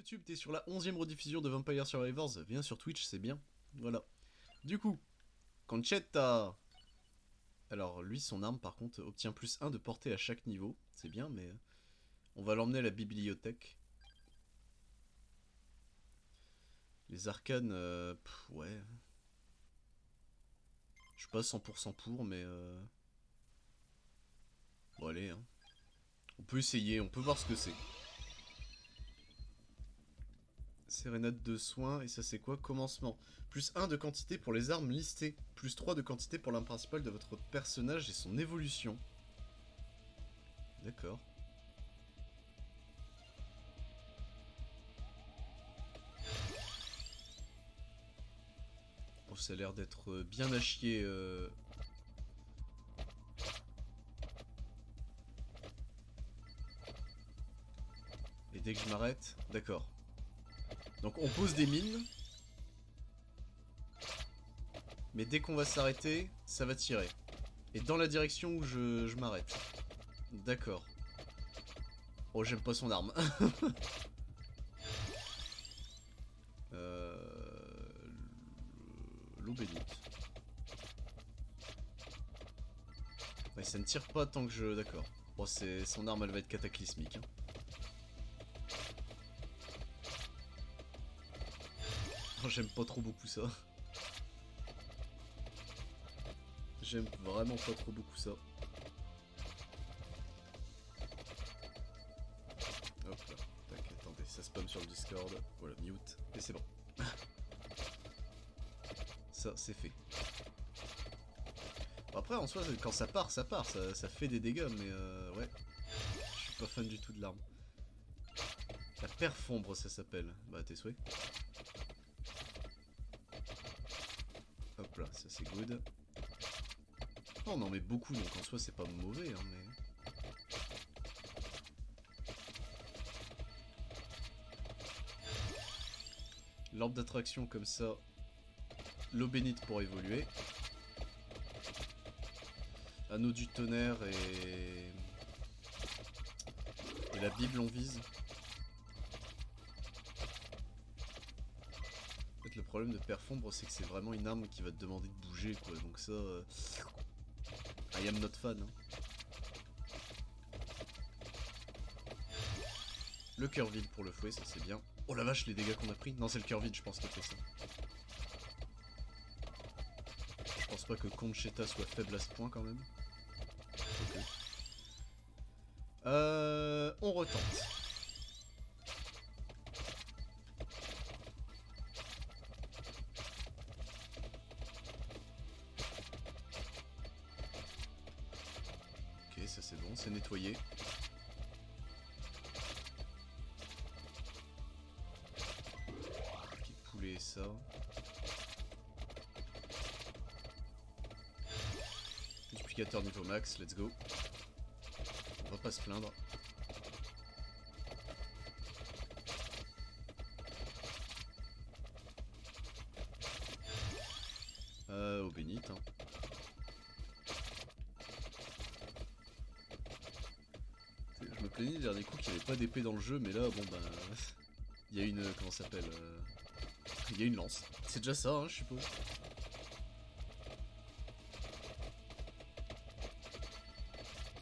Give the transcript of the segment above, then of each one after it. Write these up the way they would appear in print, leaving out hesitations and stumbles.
YouTube, t'es sur la 11e rediffusion de Vampire Survivors, viens sur Twitch, c'est bien. Voilà. Du coup, Conchetta. Alors lui, son arme par contre obtient +1 de portée à chaque niveau, c'est bien, mais on va l'emmener à la bibliothèque. Les arcanes, ouais. Je suis pas 100% pour, mais bon allez, hein. On peut essayer, on peut voir ce que c'est. Sérénade de soins, et ça c'est quoi? Commencement. +1 de quantité pour les armes listées. +3 de quantité pour l'arme principale de votre personnage et son évolution. D'accord. Bon, ça a l'air d'être bien à chier. Et dès que je m'arrête... D'accord. Donc on pose des mines. Mais dès qu'on va s'arrêter, ça va tirer. Et dans la direction où je m'arrête. D'accord. Oh, j'aime pas son arme. L'eau bénite. Ouais, ça ne tire pas tant que je... D'accord. Bon, son arme, elle va être cataclysmique. Hein. Oh, j'aime pas trop beaucoup ça. J'aime vraiment pas trop beaucoup ça. Hop là. Tac, attendez, ça spam sur le Discord. Voilà, mute. Et c'est bon. Ça, c'est fait. Bon, après, en soi, quand ça part, ça part. Ça fait des dégâts, mais ouais. Je suis pas fan du tout de l'arme. La perfombre, ça s'appelle. Bah, tes souhaits. Hop là, ça c'est good. Oh, on en met beaucoup, donc en soi, c'est pas mauvais, hein, mais... L'orbe d'attraction comme ça. L'eau bénite pour évoluer. Anneau du tonnerre et la Bible on vise. En fait, le problème de perfombre, c'est que c'est vraiment une arme qui va te demander de bouger, quoi. Donc ça... I am not fan. Hein. Le cœur vide pour le fouet, ça c'est bien. Oh la vache, les dégâts qu'on a pris. Non, c'est le cœur vide, je pense, qui a fait ça. Je pense pas que Conchetta soit faible à ce point, quand même. Ok. On retente. Ok, ça c'est bon, c'est nettoyé. Ok, poulet et ça. Multiplicateur niveau max, let's go. On va pas se plaindre. Eau bénite. Hein. Je me plaignais le dernier coup qu'il n'y avait pas d'épée dans le jeu, mais là, bon bah... Il y a une... Comment ça s'appelle Il y a une lance. C'est déjà ça, hein, je suppose.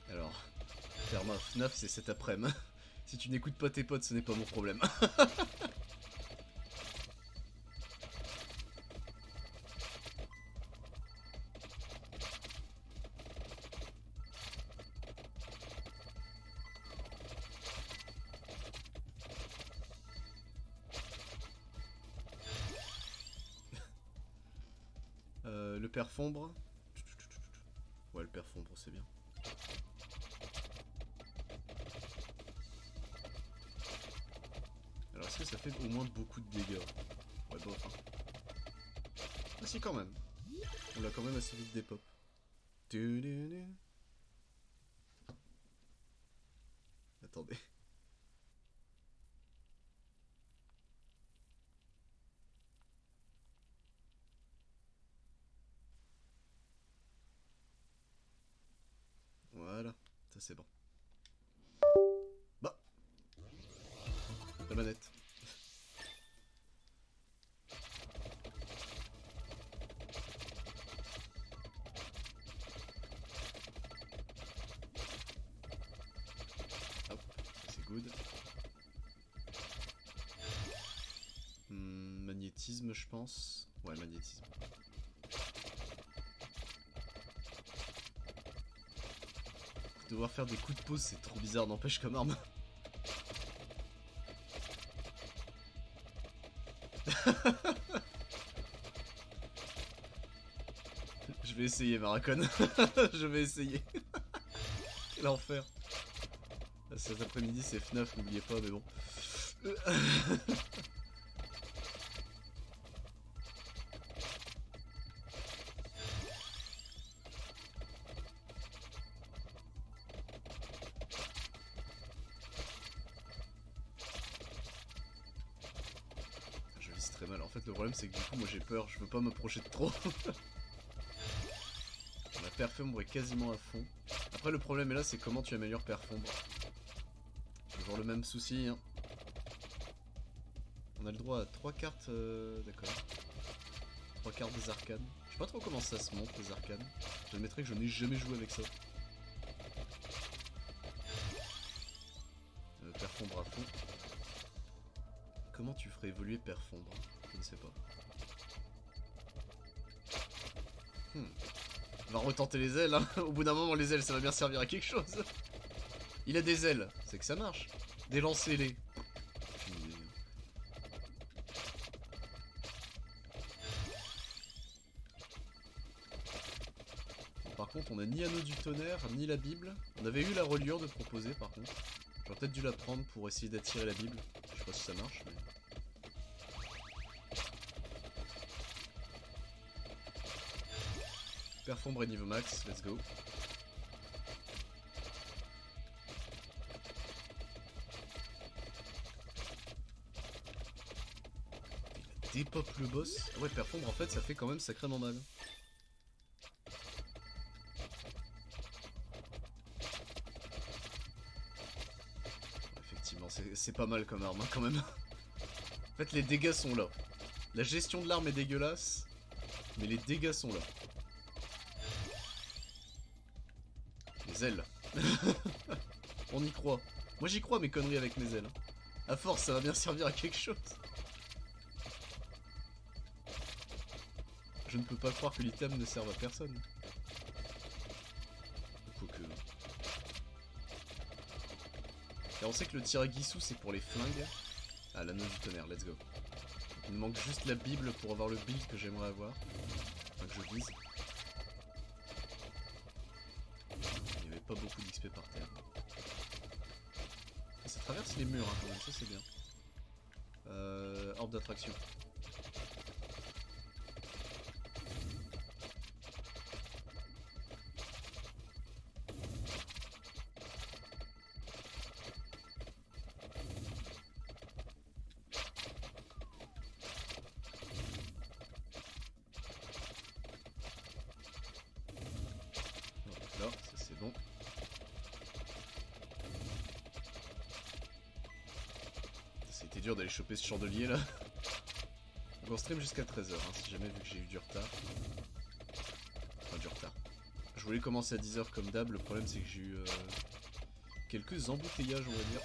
Alors... Ferma, FNAF, c'est cet après-midi. Si tu n'écoutes pas tes potes, ce n'est pas mon problème. Le perfombre. Ouais, le perfombre, c'est bien. Alors, est-ce que ça fait au moins beaucoup de dégâts? Ouais, bof. Hein. Ah si, quand même. On l'a quand même assez vite dépop. Attendez. Voilà, ça c'est bon. Bah, la manette. magnétisme, je pense. Ouais, magnétisme. Devoir faire des coups de pause, c'est trop bizarre, n'empêche comme arme. Je vais essayer, Maracon. Je vais essayer. Quel enfer. Cet après-midi, c'est FNAF, n'oubliez pas, mais bon. Je vise très mal. En fait, le problème, c'est que du coup, moi j'ai peur. Je veux pas me projeter trop. La perfombre est quasiment à fond. Après, le problème est là, c'est comment tu améliores perfombre. Toujours le même souci, hein. On a le droit à 3 cartes, d'accord. 3 cartes des arcanes. Je sais pas trop comment ça se monte, les arcanes. J'admettrais que je n'ai jamais joué avec ça. Perfombre à fond. Comment tu ferais évoluer perfombre? Je ne sais pas. On va retenter les ailes, hein. Au bout d'un moment, les ailes, ça va bien servir à quelque chose. Il a des ailes, c'est que ça marche. Délancez-les. Par contre, on a ni Anneau du Tonnerre, ni la Bible. On avait eu la reliure de proposer, par contre. J'aurais peut-être dû la prendre pour essayer d'attirer la Bible. Je sais pas si ça marche, mais... Perfombre et niveau max, let's go. Il dépop le boss. Ouais, perfombre en fait ça fait quand même sacrément mal. Effectivement, c'est pas mal comme arme hein, quand même. En fait les dégâts sont là. La gestion de l'arme est dégueulasse, mais les dégâts sont là. Les ailes. On y croit. Moi j'y crois mes conneries avec mes ailes. À force ça va bien servir à quelque chose. Je ne peux pas croire que l'item ne serve à personne. Quoique... Et on sait que le tir à Guissou c'est pour les flingues. Ah, l'anneau du tonnerre, let's go. Il me manque juste la Bible pour avoir le build que j'aimerais avoir. Enfin que je vise. Il n'y avait pas beaucoup d'XP par terre. Et ça traverse les murs hein, quand même, ça c'est bien. Orbe d'attraction. Là, ça c'est bon. C'était dur d'aller choper ce chandelier là. Donc on stream jusqu'à 13h hein, si jamais vu que j'ai eu du retard. Enfin du retard. Je voulais commencer à 10h comme d'hab, le problème c'est que j'ai eu quelques embouteillages on va dire.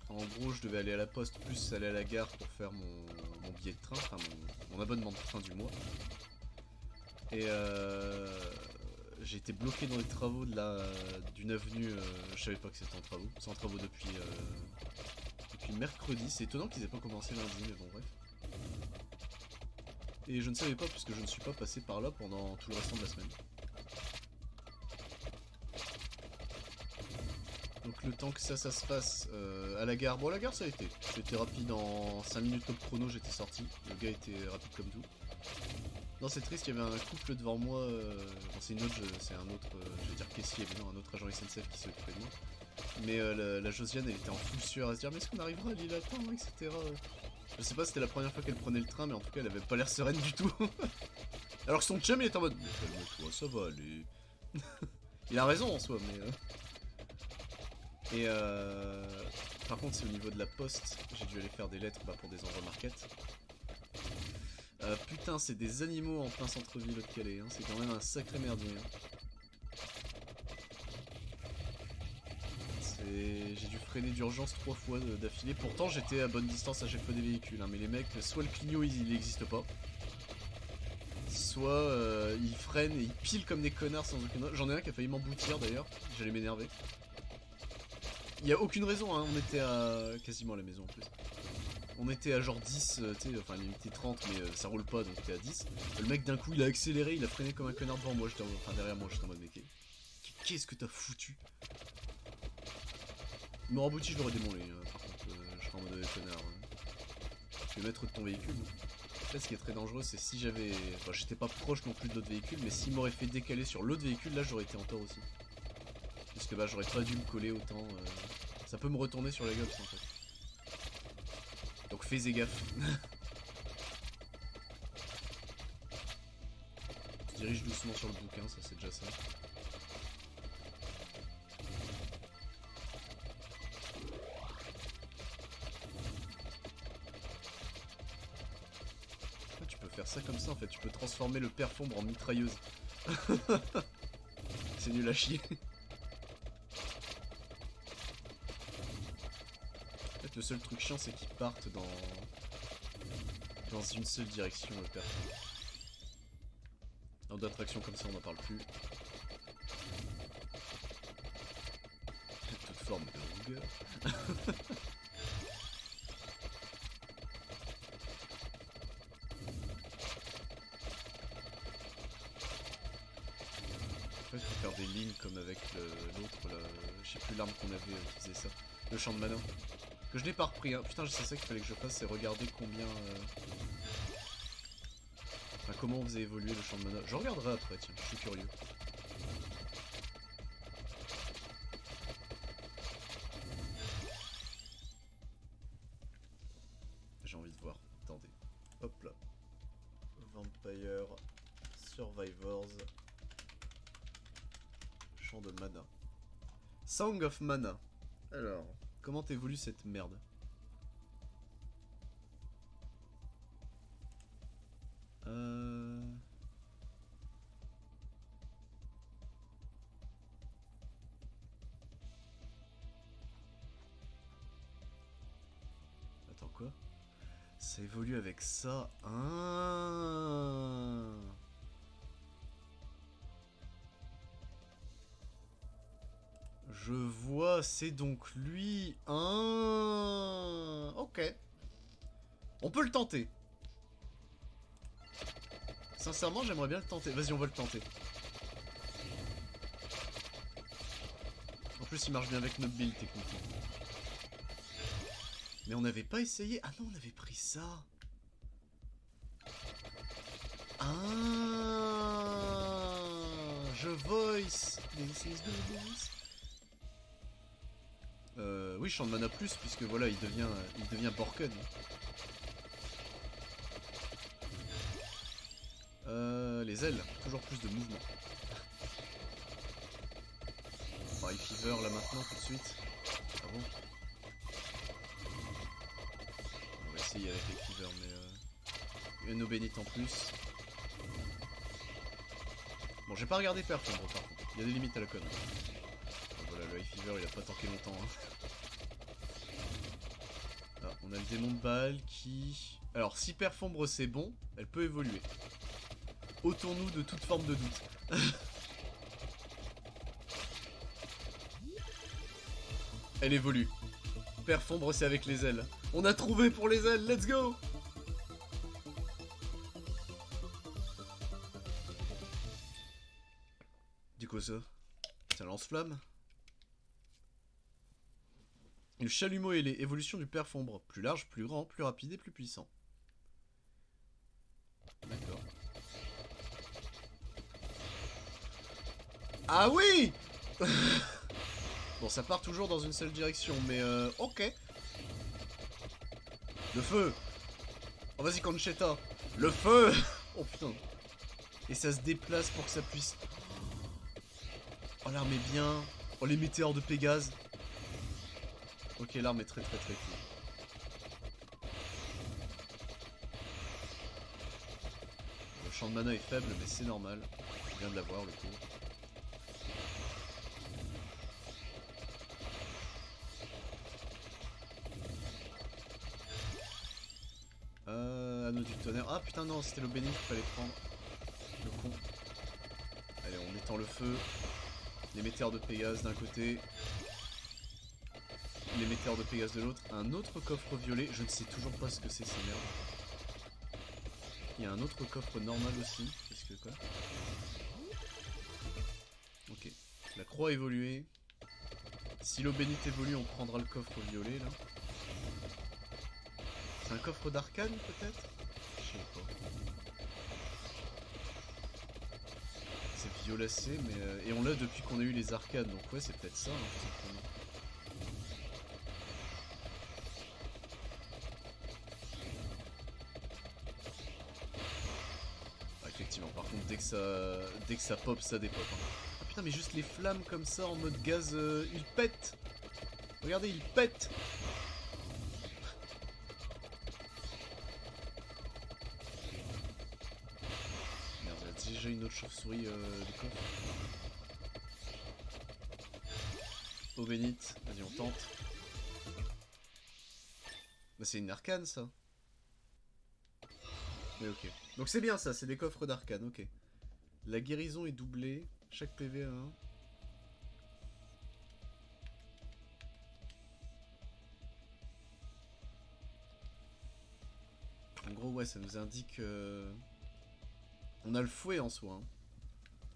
En gros je devais aller à la poste plus aller à la gare pour faire mon billet de train, enfin mon abonnement de train du mois. Et j'ai été bloqué dans les travaux d'une avenue, je savais pas que c'était en travaux. C'est en travaux depuis mercredi, c'est étonnant qu'ils aient pas commencé lundi mais bon bref. Et je ne savais pas puisque je ne suis pas passé par là pendant tout le restant de la semaine. Donc le temps que ça se passe à la gare, bon la gare ça a été, c'était rapide en 5 minutes top chrono j'étais sorti, le gars était rapide comme tout. Non c'est triste, il y avait un couple devant moi, bon, c'est un autre, je vais dire caissier, mais non, un autre agent SNCF qui s'occupait de moi. Mais la Josiane elle était en full sueur à se dire mais est-ce qu'on arrivera à l'île à temps, etc. Je sais pas si c'était la première fois qu'elle prenait le train mais en tout cas elle avait pas l'air sereine du tout. Alors que son chum il est en mode mais calme-toi, ça va aller. Il a raison en soi mais... Et par contre c'est au niveau de la poste, j'ai dû aller faire des lettres pour des envois market. Putain c'est des animaux en plein centre-ville de Calais, hein. C'est quand même un sacré merdier. Hein. J'ai dû freiner d'urgence 3 fois d'affilée. Pourtant j'étais à bonne distance à chaque fois des véhicules. Hein. Mais les mecs, soit le clignot il n'existe pas. Soit ils freinent et ils pilent comme des connards sans aucune... J'en ai un qui a failli m'emboutir d'ailleurs. J'allais m'énerver. Il y a aucune raison, hein. On était à... quasiment à la maison en plus. On était à genre 10, tu sais, enfin il était 30 mais ça roule pas donc t'es à 10. Le mec d'un coup il a accéléré, il a freiné comme un connard devant moi, enfin derrière moi, j'étais en mode mec. Qu'est-ce que t'as foutu? Il m'aurait abouti, je l'aurais démolé, par contre, je serais en mode connard. Tu veux mettre de ton véhicule. En fait ce qui est très dangereux c'est si j'avais... Enfin j'étais pas proche non plus de l'autre véhicule, mais s'il m'aurait fait décaler sur l'autre véhicule, là j'aurais été en tort aussi. Puisque bah j'aurais pas dû me coller autant, ça peut me retourner sur la gueule ça en fait. Donc fais gaffe. Je dirige doucement sur le bouquin, ça c'est déjà ça. Ah, tu peux faire ça comme ça en fait, tu peux transformer le perfombre en mitrailleuse. C'est nul à chier. En fait le seul truc chiant c'est qu'ils partent dans une seule direction le perfombre. Alors d'attraction comme ça on n'en parle plus. Toute forme de longueur. En fait, il faut faire des lignes comme avec l'autre, je sais plus l'arme qu'on avait qui faisait ça. Le champ de mana. Que je n'ai pas repris, hein. Putain, c'est ça qu'il fallait que je fasse, c'est regarder combien... Enfin, comment on faisait évoluer le champ de mana. Je regarderai après, tiens, je suis curieux. J'ai envie de voir, attendez. Hop là. Vampire Survivors. Champ de mana. Song of Mana. Alors, comment évolue cette merde? Attends quoi? Ça évolue avec ça. Ah. Je vois, c'est donc lui. Ah. Ok. On peut le tenter. Sincèrement, j'aimerais bien le tenter. Vas-y, on va le tenter. En plus, il marche bien avec notre build, techniquement. Mais on n'avait pas essayé. Ah non, on avait pris ça. Ah. Je voice. Oui, champ de mana plus, puisque voilà, il devient Borken. Les ailes, toujours plus de mouvement. Pareil, Fever là maintenant, tout de suite. Ah bon? On va essayer avec les Fever, mais une eau bénite en plus. Bon, j'ai pas regardé Perfombre par contre, il y a des limites à la conne. Voilà, le High Fever il a pas tanké longtemps. Hein. Ah, on a le démon de Baal qui... Alors, si Perfombre c'est bon, elle peut évoluer. Ôtons-nous de toute forme de doute. Elle évolue. Perfombre c'est avec les ailes. On a trouvé pour les ailes, let's go! Du coup ça? C'est un lance-flamme. Le chalumeau ailé, évolution du perfombre. Plus large, plus grand, plus rapide et plus puissant. D'accord. Ah oui. Bon, ça part toujours dans une seule direction, mais ok. Le feu. Oh, vas-y, Conchetta. Le feu. Oh, putain. Et ça se déplace pour que ça puisse... Oh, l'arme est bien. Oh, les météores de Pégase. Ok, l'arme est très très très cool. Le champ de mana est faible, mais c'est normal. Je viens de l'avoir, le coup. anneau du tonnerre. Ah putain non, c'était l'eau bénite qu'il fallait prendre. Le con. Allez, on étend le feu. L'émetteur de Pégase d'un côté. L'émetteur de Pégase de l'autre. Un autre coffre violet. Je ne sais toujours pas ce que c'est ces merdes. Il y a un autre coffre normal aussi. Qu'est-ce que quoi? Ok. La croix a évolué. Si l'eau bénite évolue, on prendra le coffre violet là. C'est un coffre d'arcane peut-être? Je sais pas. C'est violacé, mais... et on l'a depuis qu'on a eu les arcanes, donc ouais, c'est peut-être ça, hein, tout simplement. Ah, effectivement, par contre, dès que ça pop, ça dépop. Hein. Ah putain, mais juste les flammes comme ça, en mode gaz, ils pètent. Regardez, ils pètent. Déjà une autre chauve-souris du coffre. Eau bénite, vas-y on tente. Bah c'est une arcane ça. Mais ok. Donc c'est bien ça, c'est des coffres d'arcane, ok. La guérison est doublée, chaque PV a un. En gros ouais, ça nous indique... On a le fouet en soi. Hein.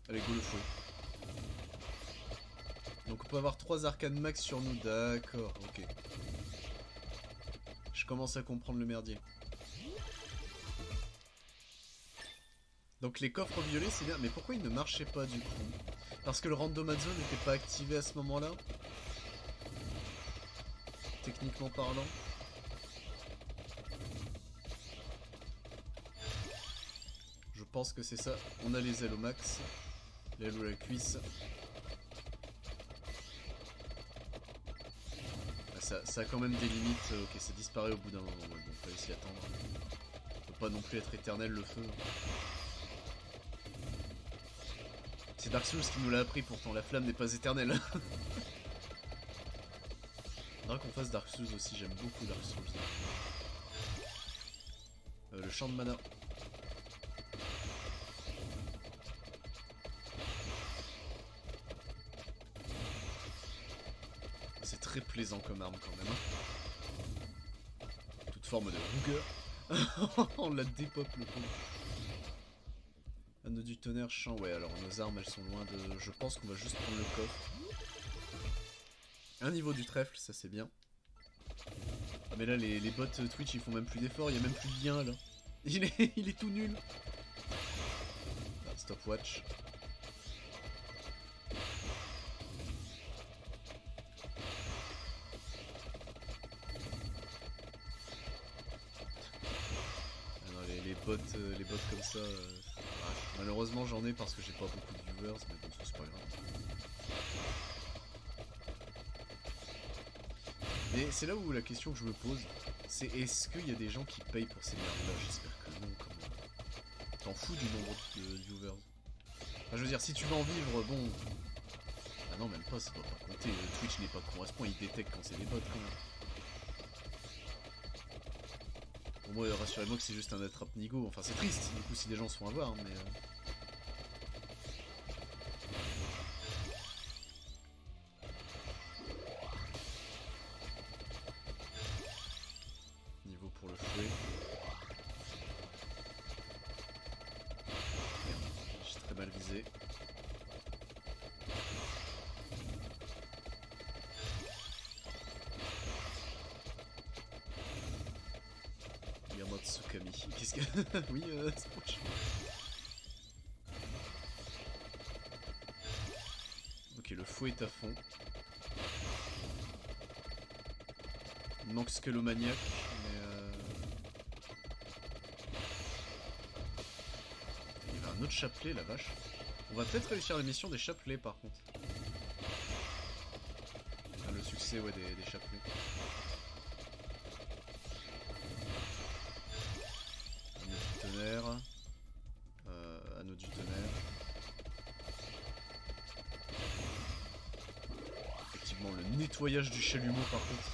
Allez, go le fouet. Donc on peut avoir 3 arcanes max sur nous. D'accord, ok. Je commence à comprendre le merdier. Donc les coffres violets, c'est bien. Mais pourquoi ils ne marchaient pas du coup? Parce que le randomazo n'était pas activé à ce moment-là? Techniquement parlant. Je pense que c'est ça. On a les ailes au max. L'aile ou la cuisse. Ah, ça a quand même des limites. Ok, ça disparaît au bout d'un moment. Ouais, bon, fallait s'y attendre. Ça peut pas non plus être éternel le feu. C'est Dark Souls qui nous l'a appris pourtant. La flamme n'est pas éternelle. Faudra qu'on fasse Dark Souls aussi. J'aime beaucoup Dark Souls. Le champ de mana. C'est très plaisant comme arme quand même. Toute forme de rougueur. On la dépop le pauvre. Anneau du tonnerre, champ. Ouais, alors nos armes elles sont loin de... Je pense qu'on va juste prendre le coffre. Un niveau du trèfle, ça c'est bien. Ah mais là les bots Twitch ils font même plus d'efforts, il y a même plus de lien là. Il est tout nul. Ah, stopwatch. Les bots comme ça, malheureusement j'en ai parce que j'ai pas beaucoup de viewers, mais bon c'est pas grave. Mais c'est là où la question que je me pose, c'est est-ce qu'il y a des gens qui payent pour ces merdes là? J'espère que non quand même. T'en fous du nombre de viewers? Enfin, je veux dire, si tu veux en vivre, bon... Ah non, même pas, ça doit pas compter. Twitch n'est pas con à ce point, il détecte quand c'est des bots quand même. Pour moi, rassurez-moi que c'est juste un attrape-nigo. Enfin, c'est triste, du coup, si des gens se font avoir, mais... Niveau pour le fouet. Merde, j'ai très mal visé. Tsukami. Qu'est-ce que... oui, c'est proche. Ok, le fouet est à fond. Il manque Scalomaniac, mais... Il y avait un autre chapelet, la vache. On va peut-être réussir la mission des chapelets, par contre. Enfin, le succès, ouais, des chapelets. Anneau du tonnerre. Effectivement, le nettoyage du chalumeau par contre.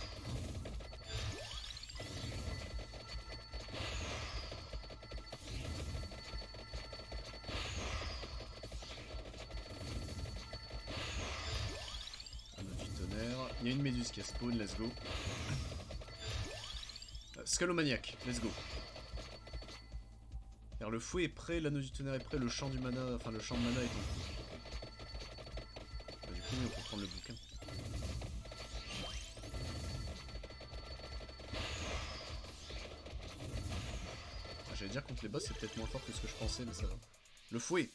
Il y a une méduse qui a spawn, let's go. Scalomaniac, let's go. Car le fouet est prêt, l'anneau du tonnerre est prêt, le champ du mana, enfin le champ de mana est en cours. Bah, du coup, oui, on peut prendre le bouquin. Ah, j'allais dire contre les boss, c'est peut-être moins fort que ce que je pensais, mais ça va. Le fouet.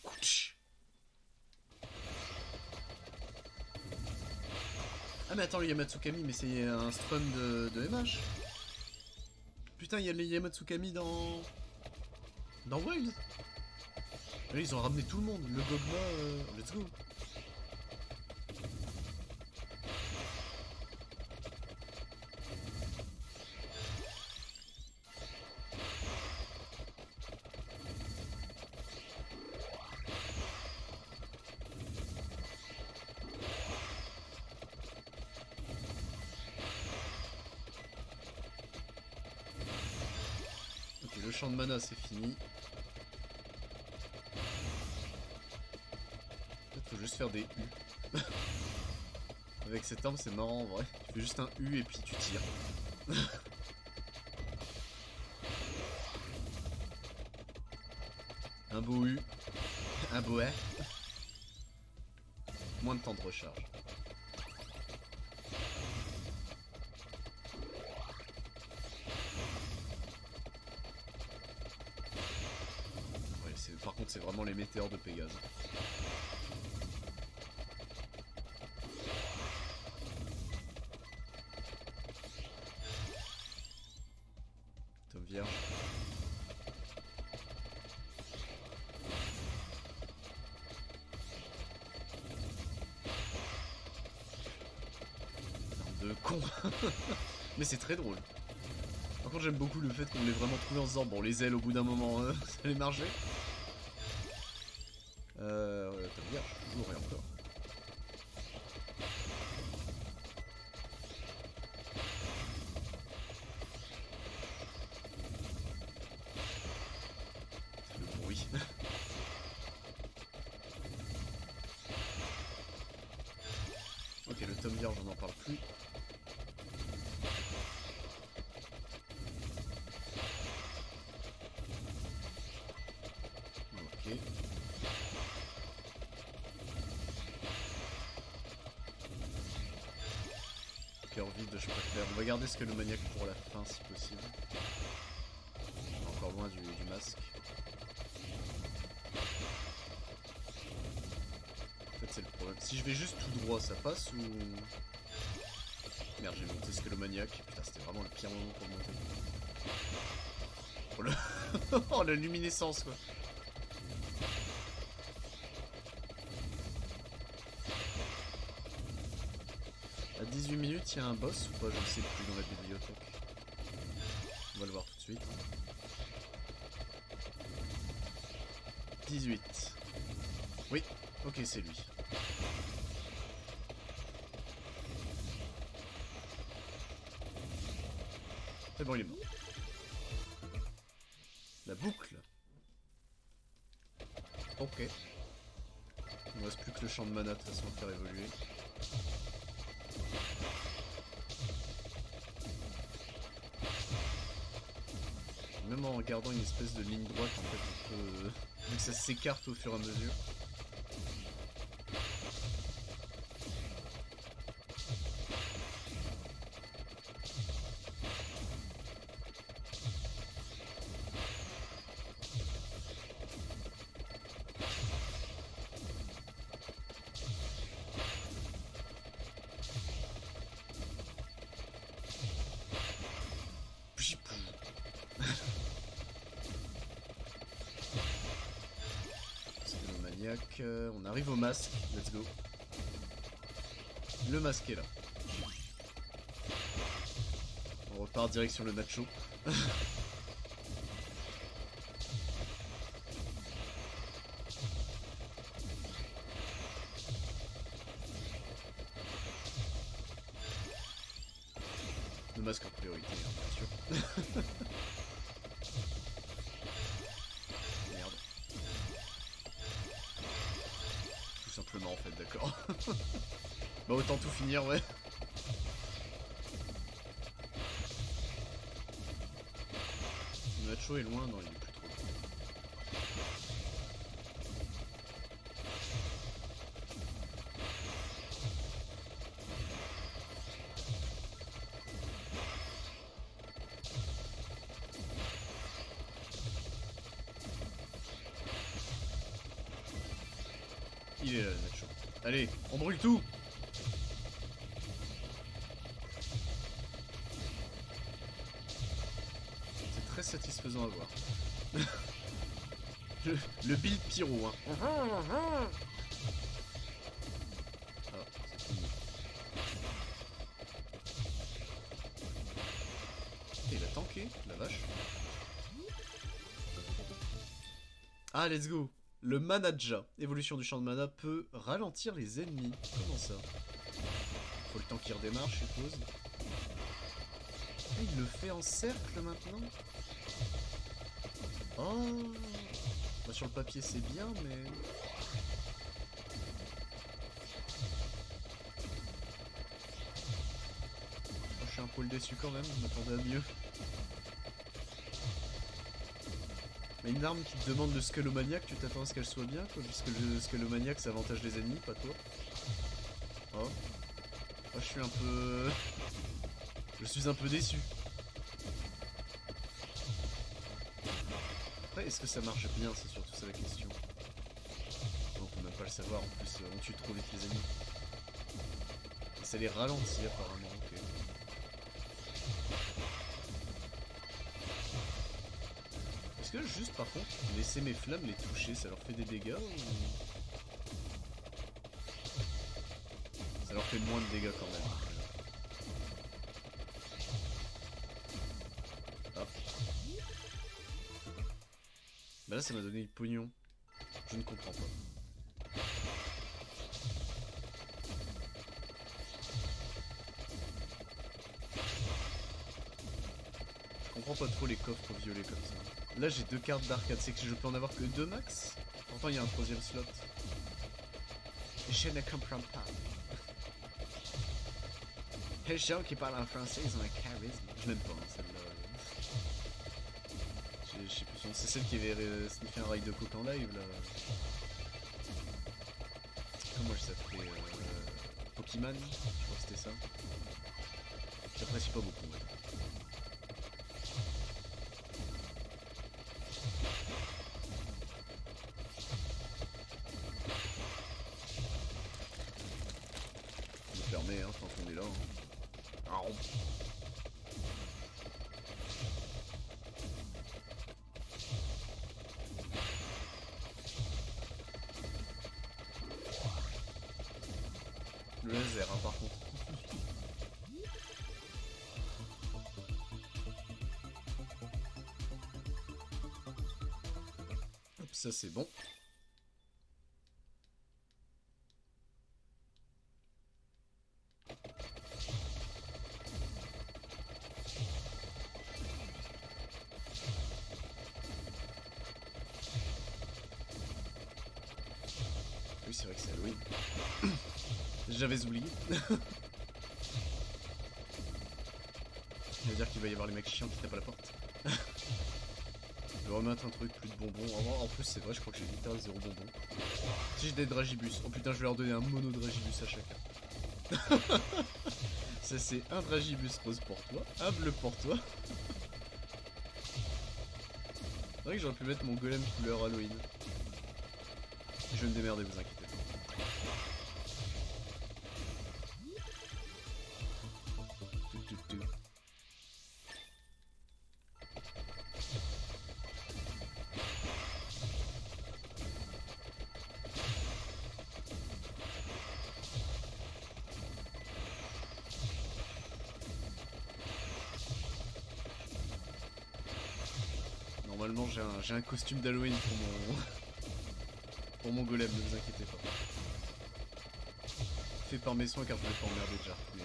Ah mais attends, le Yamatsukami, mais c'est un strum de MH. Putain, il y a les Yamatsukami dans Wild. Là, ils ont ramené tout le monde. Le Gogma, let's go. Ok, le champ de mana, c'est fini. Faut juste faire des U. Avec cette arme, c'est marrant en vrai. Tu fais juste un U et puis tu tires. Un beau U. Un beau A. Moins de temps de recharge. Ouais, par contre, c'est vraiment les météores de Pégase. Vierge. De con. Mais c'est très drôle. Par contre j'aime beaucoup le fait qu'on l'ait vraiment trouvé en se disant bon les ailes au bout d'un moment ça allait marcher. Tom Vierge, toujours et encore. Ok, le tome vierge, on n'en parle plus. Ok. Cœur vide, je préfère. On va garder ce que le maniaque pour la fin si possible. On est encore loin du masque. C'est le problème. Si je vais juste tout droit, ça passe ou... Merde, j'ai monté ce que le maniaque. Putain, c'était vraiment le pire moment pour monter. Oh, oh la luminescence, quoi. À 18 minutes, il y a un boss ou pas? Je ne sais plus dans la bibliothèque. On va le voir tout de suite. 18. Oui, ok, c'est lui. C'est bon, il est mort. La boucle. Ok. Il ne reste plus que le champ de mana de toute façon à faire évoluer. Même en regardant une espèce de ligne droite, en fait, on peut... vu que ça s'écarte au fur et à mesure. On arrive au masque, let's go. Le masque est là. On repart direction le nacho. Le masque en priorité, hein, bien sûr. Merde. Tout simplement en fait, d'accord. Bah autant tout finir, ouais. Nacho est loin, non il est plus trop loin. Il est là, Nacho. Allez, on brûle tout. C'est très satisfaisant à voir. le build pyro, hein. Ah, c'est fini. Et il a tanké, la vache. Ah, let's go. Le Manaja, évolution du champ de mana, peut ralentir les ennemis. Comment ça? Faut le temps qu'il redémarre, je suppose. Et il le fait en cercle maintenant. Oh, bah, sur le papier c'est bien, mais... Oh, je suis un poil déçu quand même, je m'attendais à mieux. Mais une arme qui te demande le Scalomaniac, tu t'attends à ce qu'elle soit bien, quoi, puisque le Scalomaniac ça avantage les ennemis, pas toi. Oh. Oh, je suis un peu... Je suis un peu déçu. Après, est-ce que ça marche bien? C'est surtout ça la question. On peut même pas le savoir, en plus on tue trop vite les ennemis. Et ça les ralentit apparemment, ok. Est-ce que juste par contre, laisser mes flammes les toucher, ça leur fait des dégâts ou... Ça leur fait moins de dégâts quand même. Ah. Bah là ça m'a donné le pognon. Je ne comprends pas. Je comprends pas trop les coffres violets comme ça. Là j'ai 2 cartes d'arcade, c'est que je peux en avoir que 2 max. Pourtant il y a un 3ème slot. Je ne comprends pas. Les gens qui parlent en français, ils ont un charisme. Je l'aime pas, hein, celle-là. Je sais plus son... C'est celle qui avait sniffé un rail de coke en live, là. Comment elle s'appelait Pokémon, je crois que c'était ça. J'apprécie pas beaucoup, ouais. Je me permets, hein, tant qu'on est là. Hein. Ah, le laser, hein, par contre. Hop, ça c'est bon. Oui, c'est vrai que c'est Halloween. J'avais oublié. Ça veut dire qu'il va y avoir les mecs chiants qui tapent à la porte. Je vais remettre un truc, plus de bonbons. En plus, c'est vrai, je crois que j'ai littéralement 0 bonbons. Si j'ai des dragibus. Oh putain, je vais leur donner un mono dragibus à chacun. Ça, c'est un dragibus rose pour toi, un bleu pour toi. C'est vrai que j'aurais pu mettre mon golem couleur Halloween. Je vais me démerder, vous inquiétez pas. Normalement j'ai un costume d'Halloween pour mon golem, ne vous inquiétez pas. Fait par mes soins car je vais pas emmerder déjà. Mais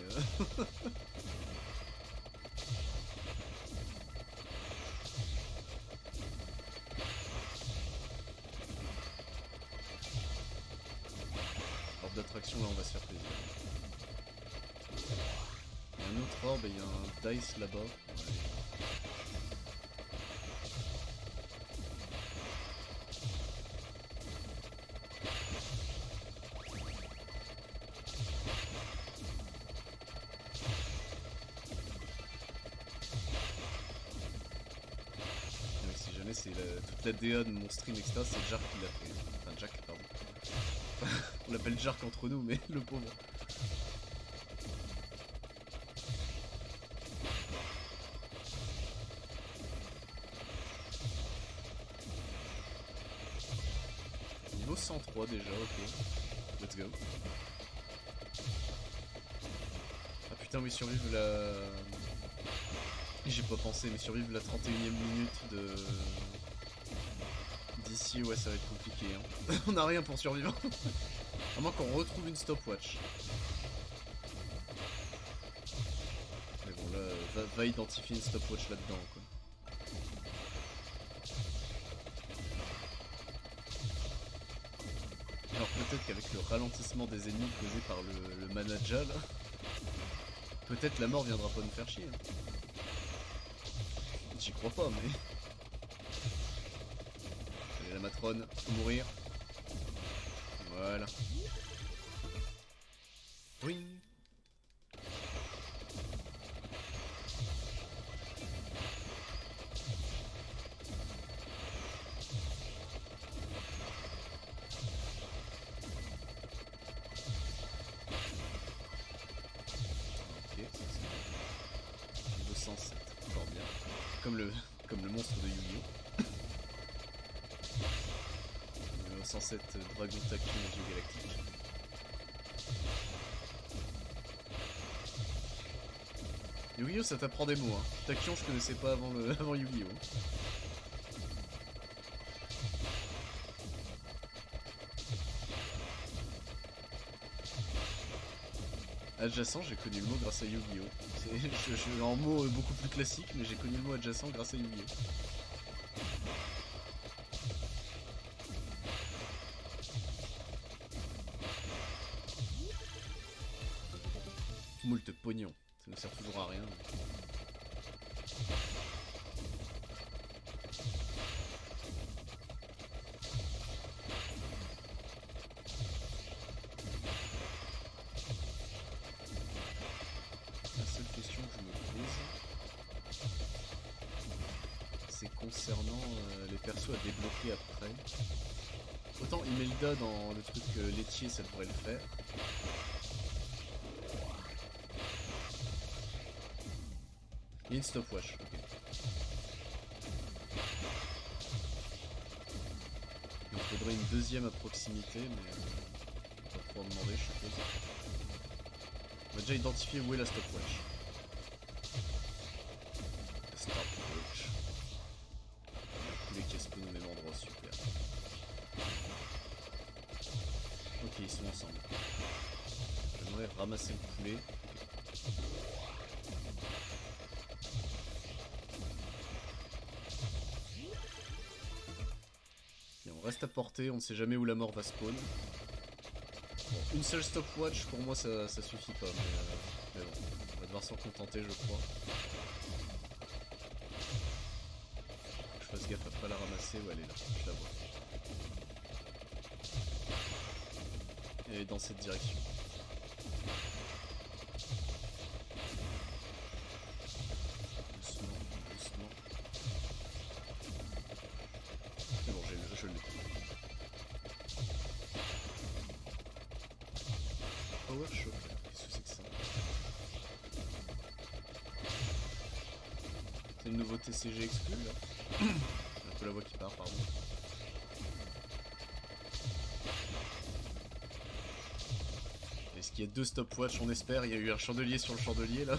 Orbe d'attraction, là on va se faire plaisir. Il y a un autre orbe et il y a un dice là-bas. année, c'est toute la DA de mon stream, etc. C'est Jark qui l'a fait. Enfin, Jack, pardon. On l'appelle Jark entre nous, mais le pauvre. Niveau 103 déjà, ok. Let's go. Ah putain, oui, survivre la... J'ai pas pensé, mais survivre la 31ème minute de... D'ici, ouais, ça va être compliqué. Hein. On a rien pour survivre. À moins qu'on retrouve une stopwatch. Mais bon, là, va identifier une stopwatch là-dedans, quoi. Alors peut-être qu'avec le ralentissement des ennemis causé par le manager, là, peut-être la mort viendra pas nous faire chier. Hein. J'y crois pas, mais... Allez, la matrone, faut mourir. Voilà. Oui. Ok, ça c'est 207, fort bien. Comme le monstre de Yu-Gi-Oh! Numéro 107, Dragon Tachyon Géogalactique. Yu-Gi-Oh! Ça t'apprend des mots, hein. Tachyon, je connaissais pas avant Yu-Gi-Oh! Adjacent, j'ai connu le mot grâce à Yu-Gi-Oh! Je suis en mot beaucoup plus classique, mais j'ai connu le mot adjacent grâce à Yu-Gi-Oh! Moult pognon, ça ne sert toujours à rien. La seule question que je me pose, c'est concernant les persos à débloquer après. Autant Imelda dans le truc laitier, ça pourrait le faire. Il y a une stopwatch, ok. Il faudrait une deuxième à proximité, mais on va pouvoir demander, je suppose. On va déjà identifier où est la stopwatch. La stopwatch. Tous les qui spawn au même endroit, super. Ok, ils sont ensemble. J'aimerais ramasser le poulet. Et on reste à portée, on ne sait jamais où la mort va spawn. Bon, une seule stopwatch, pour moi ça suffit pas, mais bon, on va devoir s'en contenter, je crois. Faut que je fasse gaffe à pas la ramasser, ouais elle est là, je la vois. Elle est dans cette direction. Doucement, doucement. C'est bon, je l'ai. Power Shock, qu'est-ce que c'est que ça? C'est le nouveau TCG exclu là. J'ai un peu la voix qui part, pardon. Est-ce qu'il y a deux stopwatch, on espère? Il y a eu un chandelier sur le chandelier là.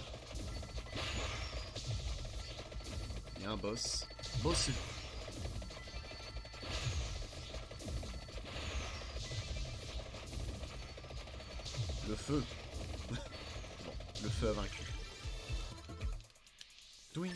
Il y a un boss. Boss. Le feu. Bon, le feu a vaincu. Douing.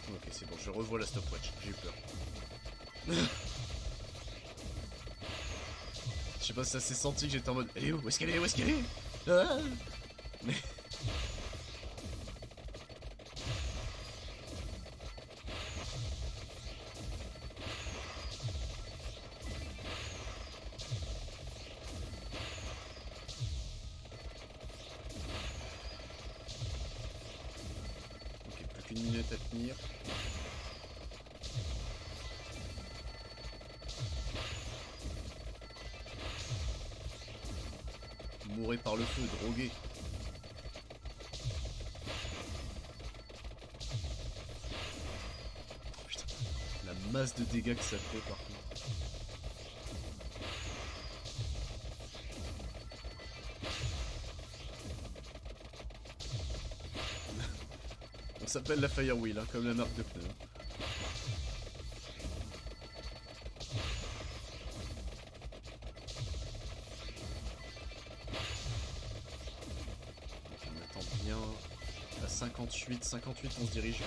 Ok, c'est bon, je revois la stopwatch, j'ai eu peur. Je sais pas si ça s'est senti que j'étais en mode elle est où? Où est-ce qu'elle est? Où est-ce qu'elle est? Ah, mais... qu'une minute à tenir. Mourrez par le feu, drogué. Putain, la masse de dégâts que ça fait par contre. On s'appelle la Firewheel, hein, comme la marque de pneus. On attend bien à 58, on se dirige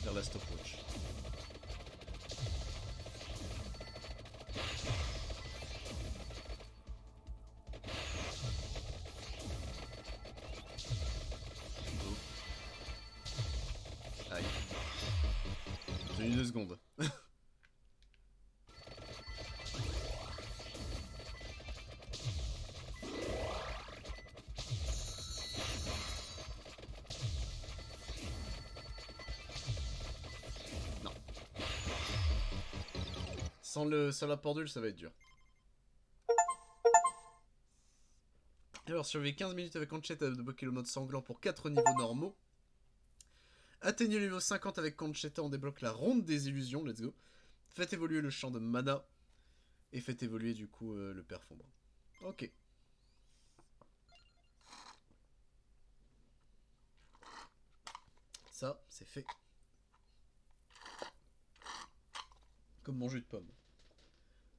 vers la stopwatch. Aïe. J'ai eu 2 secondes. Non. Sans la pendule, ça va être dur. Alors, survivez 15 minutes avec Conchetta de débloquer le mode sanglant pour 4 niveaux normaux. Atteignez le niveau 50 avec Conchetta, on débloque la ronde des illusions, let's go. Faites évoluer le champ de mana. Et faites évoluer du coup le père Fombrin. Ok. Ça, c'est fait. Comme mon jus de pomme.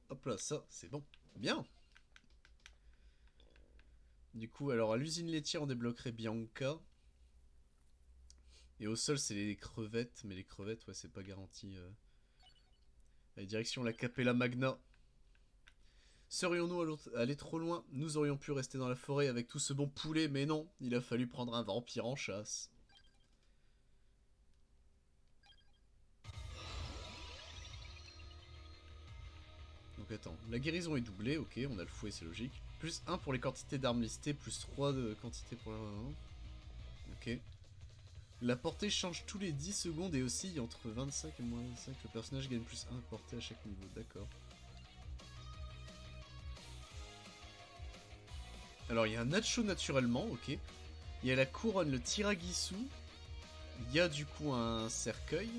Hop là, ça, c'est bon. Bien. Du coup, alors à l'usine laitière, on débloquerait Bianca. Et au sol, c'est les crevettes. Mais les crevettes, ouais, c'est pas garanti. Allez, direction la Capella Magna. Serions-nous allés trop loin? Nous aurions pu rester dans la forêt avec tout ce bon poulet, mais non, il a fallu prendre un vampire en chasse. Donc attends, la guérison est doublée, ok, on a le fouet, c'est logique. Plus 1 pour les quantités d'armes listées, plus 3 de quantité pour la... Ok. La portée change tous les 10 secondes et oscille entre 25 et moins 25. Le personnage gagne plus 1 de portée à chaque niveau, d'accord. Alors il y a un Nacho naturellement, ok. Il y a la couronne, le Tiragisu. Il y a du coup un cercueil.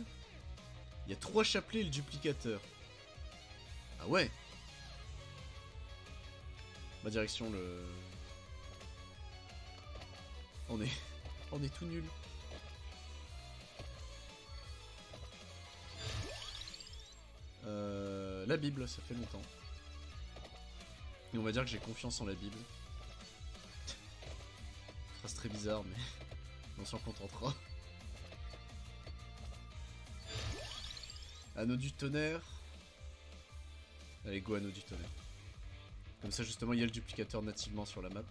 Il y a 3 chapelets et le duplicateur. Ah ouais. Ma direction le... On est tout nul. La Bible, ça fait longtemps. Et on va dire que j'ai confiance en la Bible. Phrase très bizarre, mais on s'en contentera. Anneau du tonnerre. Allez, go anneau du tonnerre. Comme ça, justement, il y a le duplicateur nativement sur la map.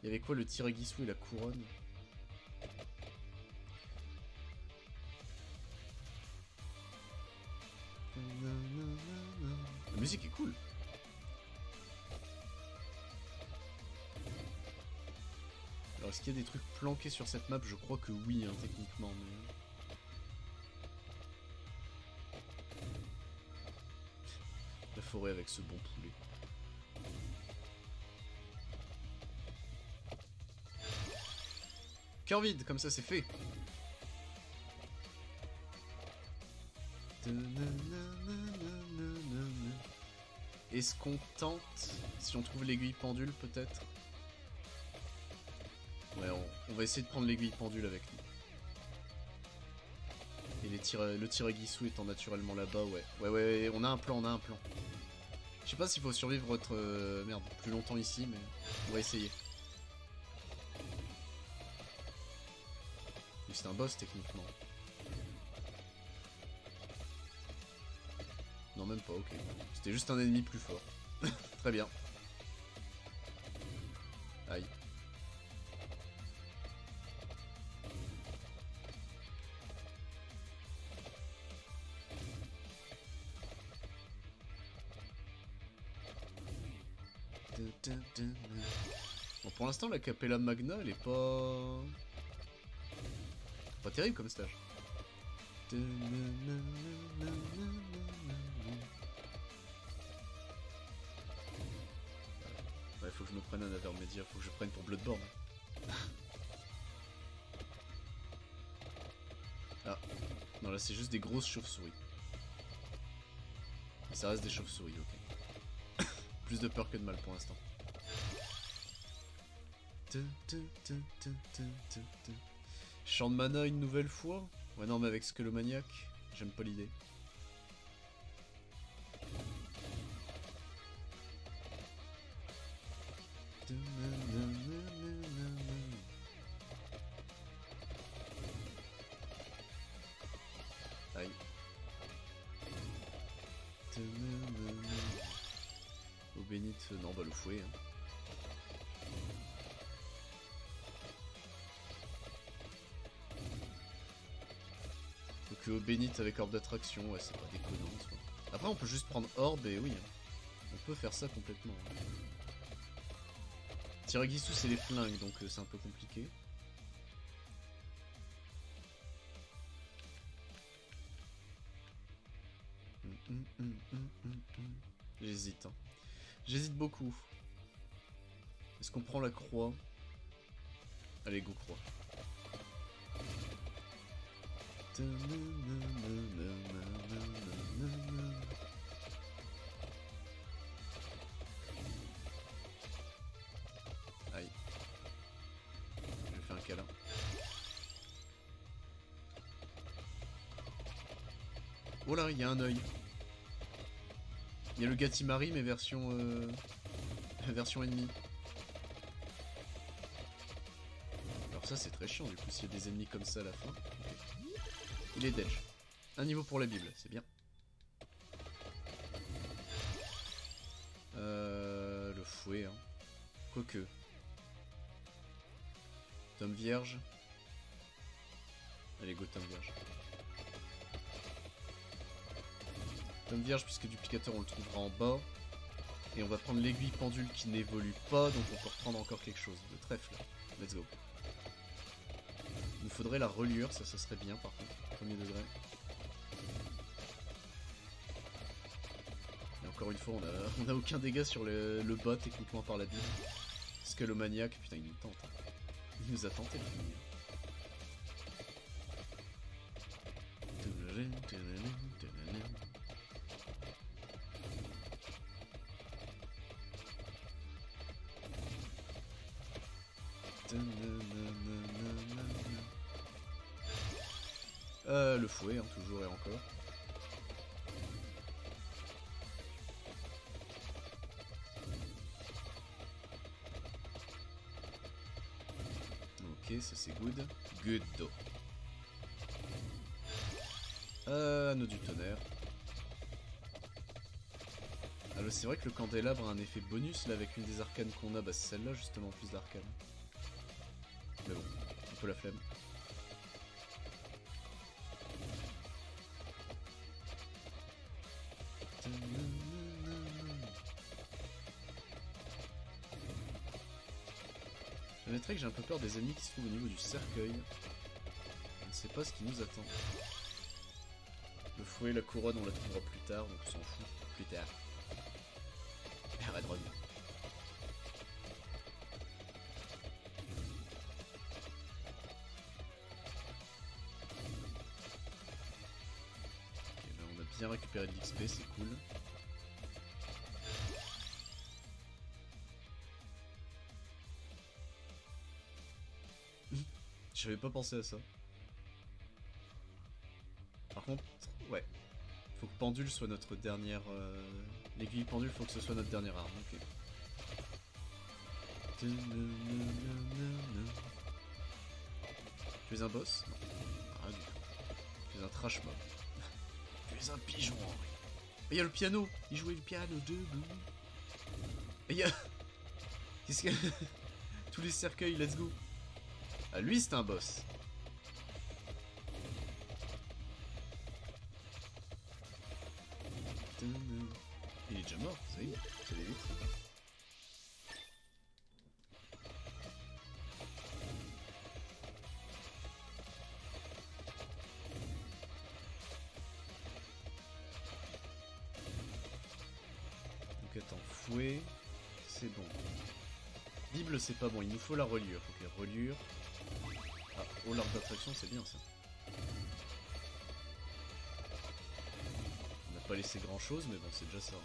Il y avait quoi, le Tiragisu et la couronne? La musique est cool. Alors, est-ce qu'il y a des trucs planqués sur cette map? Je crois que oui, hein, techniquement, mais... La forêt avec ce bon poulet. Cœur vide, comme ça c'est fait. Est-ce qu'on tente, si on trouve l'aiguille pendule peut-être? Ouais, on va essayer de prendre l'aiguille pendule avec nous. Et le Tiragisu étant naturellement là-bas, ouais. Ouais, on a un plan, Je sais pas s'il faut survivre votre... merde, plus longtemps ici, mais on va essayer. C'est un boss techniquement. Non, même pas, ok. C'était juste un ennemi plus fort. Très bien. Aïe. Bon, pour l'instant, la Capella Magna, elle est pas... Pas terrible comme stage. Ouais, faut que je me prenne un Avermedia, faut que je prenne pour Bloodborne. Ah, non là c'est juste des grosses chauves-souris. Ça reste des chauves-souris, ok. Plus de peur que de mal pour l'instant. Champ de mana une nouvelle fois? Ouais non mais avec Skullomaniac, j'aime pas l'idée. Aïe. Au bénite, non bah le fouet. Hein. Donc au bénite avec orbe d'attraction, ouais c'est pas déconnant. Après on peut juste prendre orbe et oui, hein. On peut faire ça complètement. Hein. Tiragisu c'est les flingues donc c'est un peu compliqué. J'hésite. Hein. J'hésite beaucoup. Est-ce qu'on prend la croix? Allez, go croix. Aïe. Je vais faire un câlin. Oh là, il y a un œil. Il y a le Gatimari mais version version ennemie. Alors ça c'est très chiant du coup s'il y a des ennemis comme ça à la fin. Okay. Il est dodge. Un niveau pour la Bible, c'est bien. Le fouet, hein. Quoique. Tome vierge. Allez go tome vierge. Tome vierge puisque duplicateur on le trouvera en bas. Et on va prendre l'aiguille pendule qui n'évolue pas, donc on peut reprendre encore quelque chose. Le trèfle, let's go. Il nous faudrait la reliure, ça serait bien par contre, premier degré. Et encore une fois, on a aucun dégât sur le bas techniquement par la Bible. Skullomaniac, putain il nous tente. Hein. Il nous a tenté le film. Le fouet, hein, toujours et encore. Ok, ça c'est good. Good. Anneau du tonnerre. Alors c'est vrai que le candélabre a un effet bonus là avec une des arcanes qu'on a, bah c'est celle-là justement, plus d'arcanes. Mais bon, un peu la flemme. Je mettrais que j'ai un peu peur des ennemis qui se trouvent au niveau du cercueil. Je ne sais pas ce qui nous attend. Le fouet, la couronne, on la trouvera plus tard, donc on s'en fout. Plus tard. Red Run. Ok, là on a bien récupéré de l'XP, c'est cool. J'avais pas pensé à ça. Par contre, ouais. Faut que pendule soit notre dernière... L'aiguille pendule, faut que ce soit notre dernière arme, ok. Tu es un boss? Non. Ah, du tout. Tu es un trash mob. Tu es un pigeon, Henri. Et il y a le piano! Il jouait le piano debout. Et il y a... Qu'est-ce que... Tous les cercueils, let's go! Ah, lui, c'est un boss. Il est déjà mort, ça y est, ça va vite. fouet, c'est bon. Bible, c'est pas bon, il nous faut la reliure. Ok, reliure. Ah, oh, l'arbre d'attraction, c'est bien ça. On n'a pas laissé grand chose, mais bon, c'est déjà ça. Hein.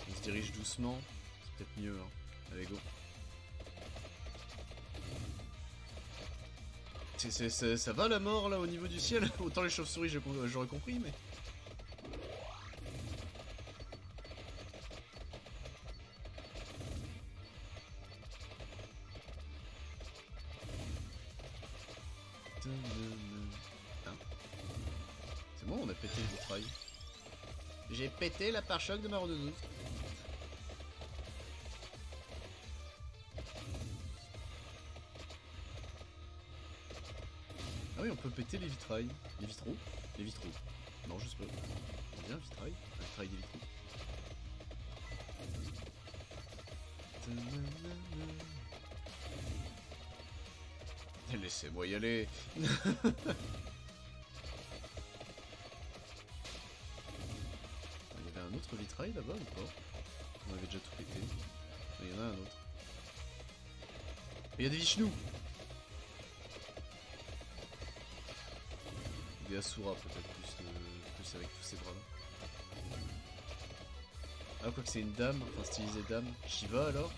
On se dirige doucement, c'est peut-être mieux. Hein. Allez, go. Ça va la mort là au niveau du ciel. Autant les chauves-souris j'aurais compris, mais... Hein, c'est bon, on a pété le vitrail. J'ai pété la pare-choc de ma randonneuse. Ah oui, on peut péter les vitrails. Les vitraux. Les vitraux. Non, je sais pas. On dit un vitrail. Un vitrail des vitraux. Laissez-moi y aller. Il y avait un autre vitrail là-bas ou pas? On avait déjà tout pété. Il y en a un autre. Et il y a des Vishnous. Des Asura peut-être plus avec tous ces bras là. Ah quoi que c'est une dame, enfin stylisée dame. Shiva alors.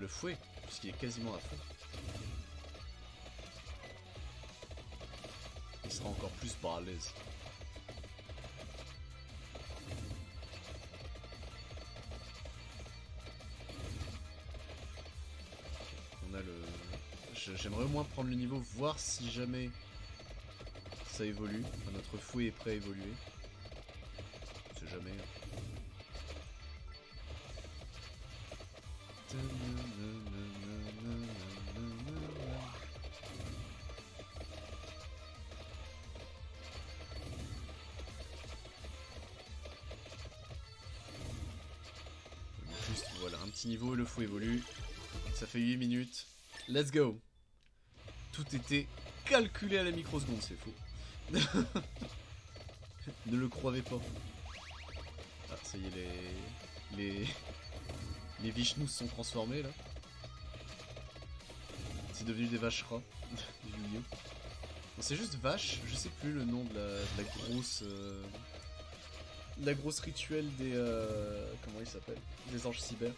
Le fouet, puisqu'il est quasiment à fond. Il sera encore plus balèze. On a le... J'aimerais au moins prendre le niveau, voir si jamais ça évolue. Enfin, notre fouet est prêt à évoluer. On sait jamais. Juste voilà, un petit niveau, le fouet évolue. Ça fait 8 minutes. Let's go. Tout était calculé à la microseconde, c'est faux. Ne le croyez pas. Ah, ça y est, les Vishnous se sont transformés là. C'est devenu des vaches rats. Du Yu-Gi-Oh! C'est juste vache, je sais plus le nom de la grosse. La grosse rituelle des. Comment il s'appelle? Des anges cyber.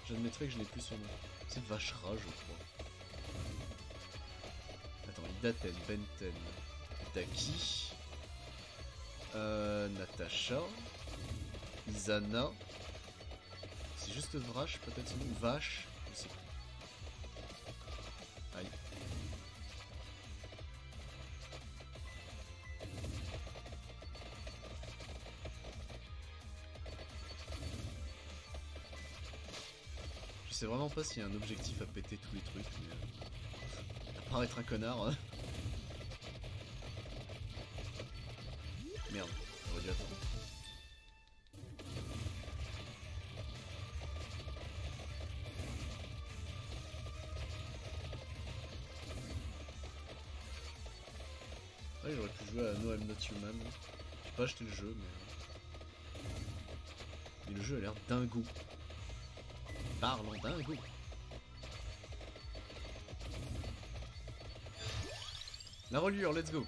J'admettrai que je n'ai plus son nom. C'est Vachra, je crois. Attends, Idaten, Benten, Daki, Natacha, Izana. C'est juste Vrash, peut-être son nom? Vache, je sais plus. Aïe. Je sais vraiment pas s'il y a un objectif à péter tous les trucs, mais... à part être un connard... Hein. Merde, j'aurais dû attendre. Ouais, j'aurais pu jouer à No I'm Not Human. J'ai pas acheté le jeu, mais le jeu a l'air dingo. Parlons dingo. La reliure, let's go.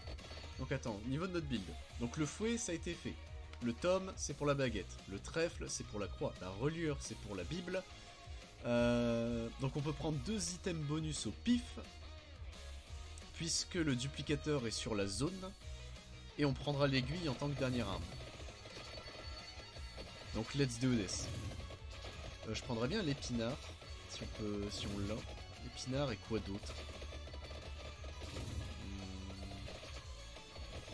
Donc attends, niveau de notre build. Donc le fouet, ça a été fait. Le tome, c'est pour la baguette. Le trèfle, c'est pour la croix. La reliure, c'est pour la Bible. Donc on peut prendre 2 items bonus au pif. Puisque le duplicateur est sur la zone. Et on prendra l'aiguille en tant que dernière arme. Donc let's do this. Je prendrais bien l'épinard. Si on l'a. Épinard et quoi d'autre?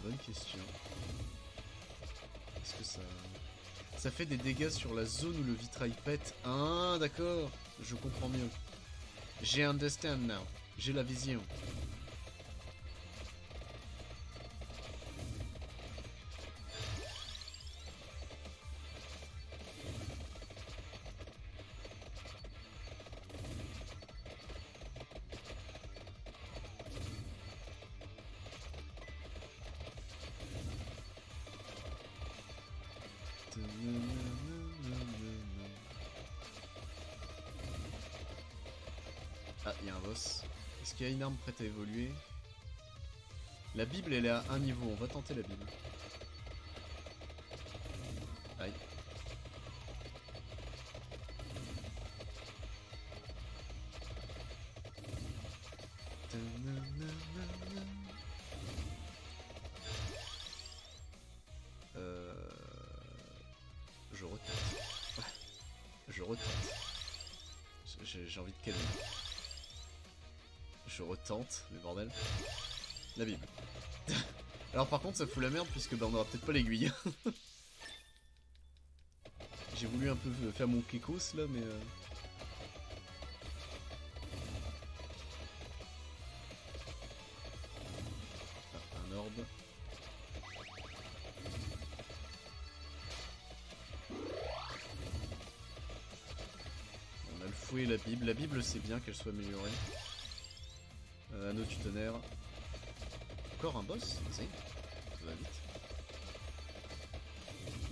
Bonne question. Est-ce que ça fait des dégâts sur la zone où le vitrail pète? Ah, d'accord. Je comprends mieux. J'ai understand now. J'ai la vision. Ah, il y a un boss. Est-ce qu'il y a une arme prête à évoluer? La Bible, elle est à un niveau. On va tenter la Bible. Aïe. Je retente. Je retente. J'ai envie de calmer. Je retente, mais bordel. La Bible. Alors par contre ça fout la merde puisque bah, on aura peut-être pas l'aiguille. J'ai voulu un peu faire mon kekos là mais... Ah, un orbe. On a le fouet et la Bible. La Bible c'est bien qu'elle soit améliorée. Anneau du tonnerre. Encore un boss? Si. Ça va vite.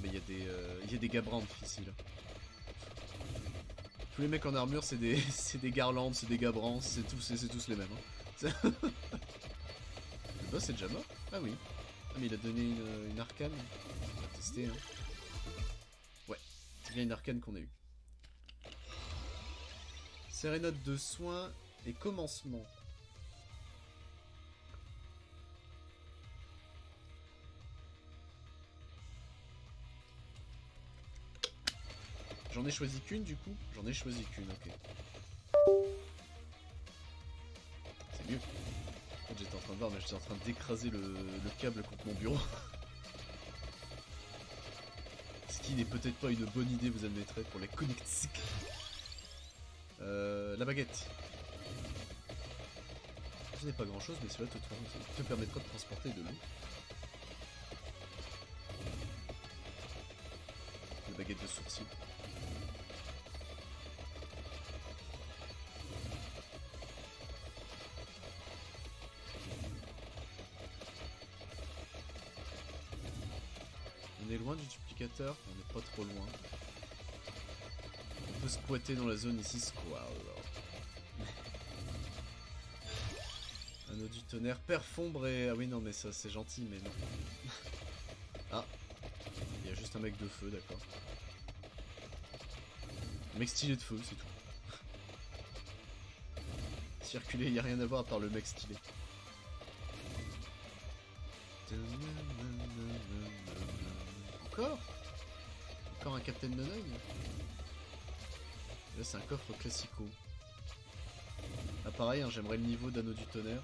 Mais il y a des Gabrand ici là. Tous les mecs en armure c'est des Garlandes, c'est des Gabrans, c'est tous les mêmes. Hein. Le boss est déjà mort? Ah oui. Ah mais il a donné une arcane. On va tester hein. Ouais. C'est bien une arcane qu'on a eue. Sérénade de soins et commencement. J'en ai choisi qu'une du coup? J'en ai choisi qu'une, ok. C'est mieux. En fait, j'étais en train de voir, mais j'étais en train d'écraser le câble contre mon bureau. Ce qui n'est peut-être pas une bonne idée, vous admettrez, pour les connectiques. La baguette. Ce n'est pas grand chose, mais cela te permettra de transporter de l'eau. La baguette de sourcil. On est loin du duplicateur, on n'est pas trop loin. On peut squatter dans la zone ici, squall. Anneau du tonnerre, perfombré. Ah oui, non, mais ça c'est gentil, mais non. Ah, il y a juste un mec de feu, d'accord. Un mec stylé de feu, c'est tout. Circuler, il n'y a rien à voir à part le mec stylé. Encore un Captain Nonoï. Là c'est un coffre classico. Ah pareil, hein, j'aimerais le niveau d'anneau du tonnerre.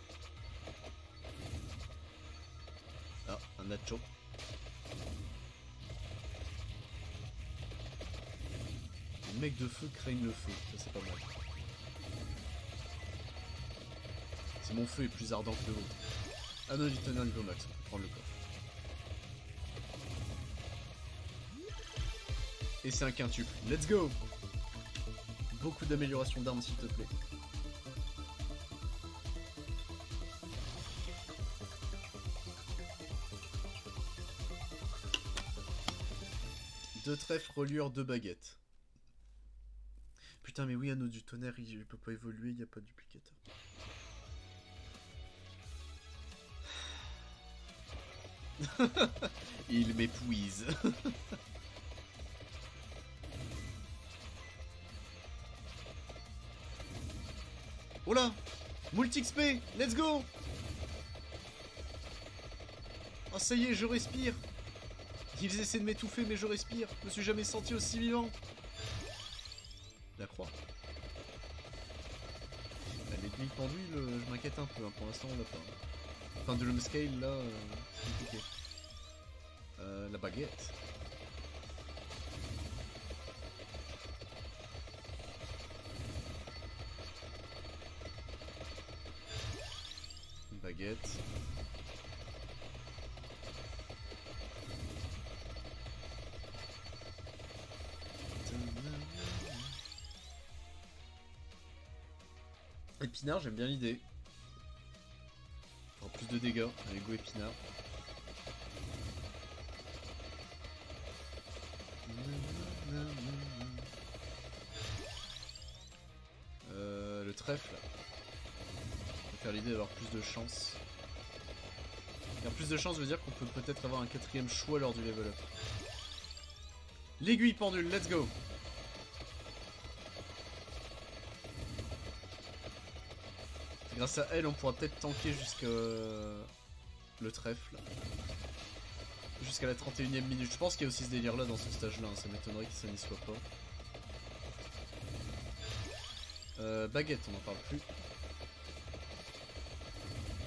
Ah, un nacho. Les mecs de feu craignent le feu, ça c'est pas mal. Si mon feu est plus ardent que le vôtre. Anneau du tonnerre niveau max, on peut prendre le coffre. Et c'est un quintuple. Let's go! Beaucoup d'améliorations d'armes s'il te plaît. Deux trèfles, reliures, deux baguettes. Putain mais oui, anneau du tonnerre, il peut pas évoluer, il n'y a pas de duplicateur. Il m'épuise. Oh là! Multi XP! Let's go! Oh ça y est, je respire! Ils essaient de m'étouffer mais je respire. Je me suis jamais senti aussi vivant. La croix. L'ennemi pendu, je m'inquiète un peu. Hein. Pour l'instant on l'a pas. Enfin de l'homescale là, c'est compliqué. La baguette. Une baguette. Épinard, j'aime bien l'idée. En plus de dégâts, allez go épinard. Le trèfle. On peut faire l'idée d'avoir plus de chance. Car plus de chance veut dire qu'on peut peut-être avoir un quatrième choix lors du level up. L'aiguille pendule, let's go! Grâce à elle, on pourra peut-être tanker jusqu'à le trèfle. Jusqu'à la 31ème minute. Je pense qu'il y a aussi ce délire là dans ce stage là, hein. Ça m'étonnerait que ça n'y soit pas. Baguette, on n'en parle plus.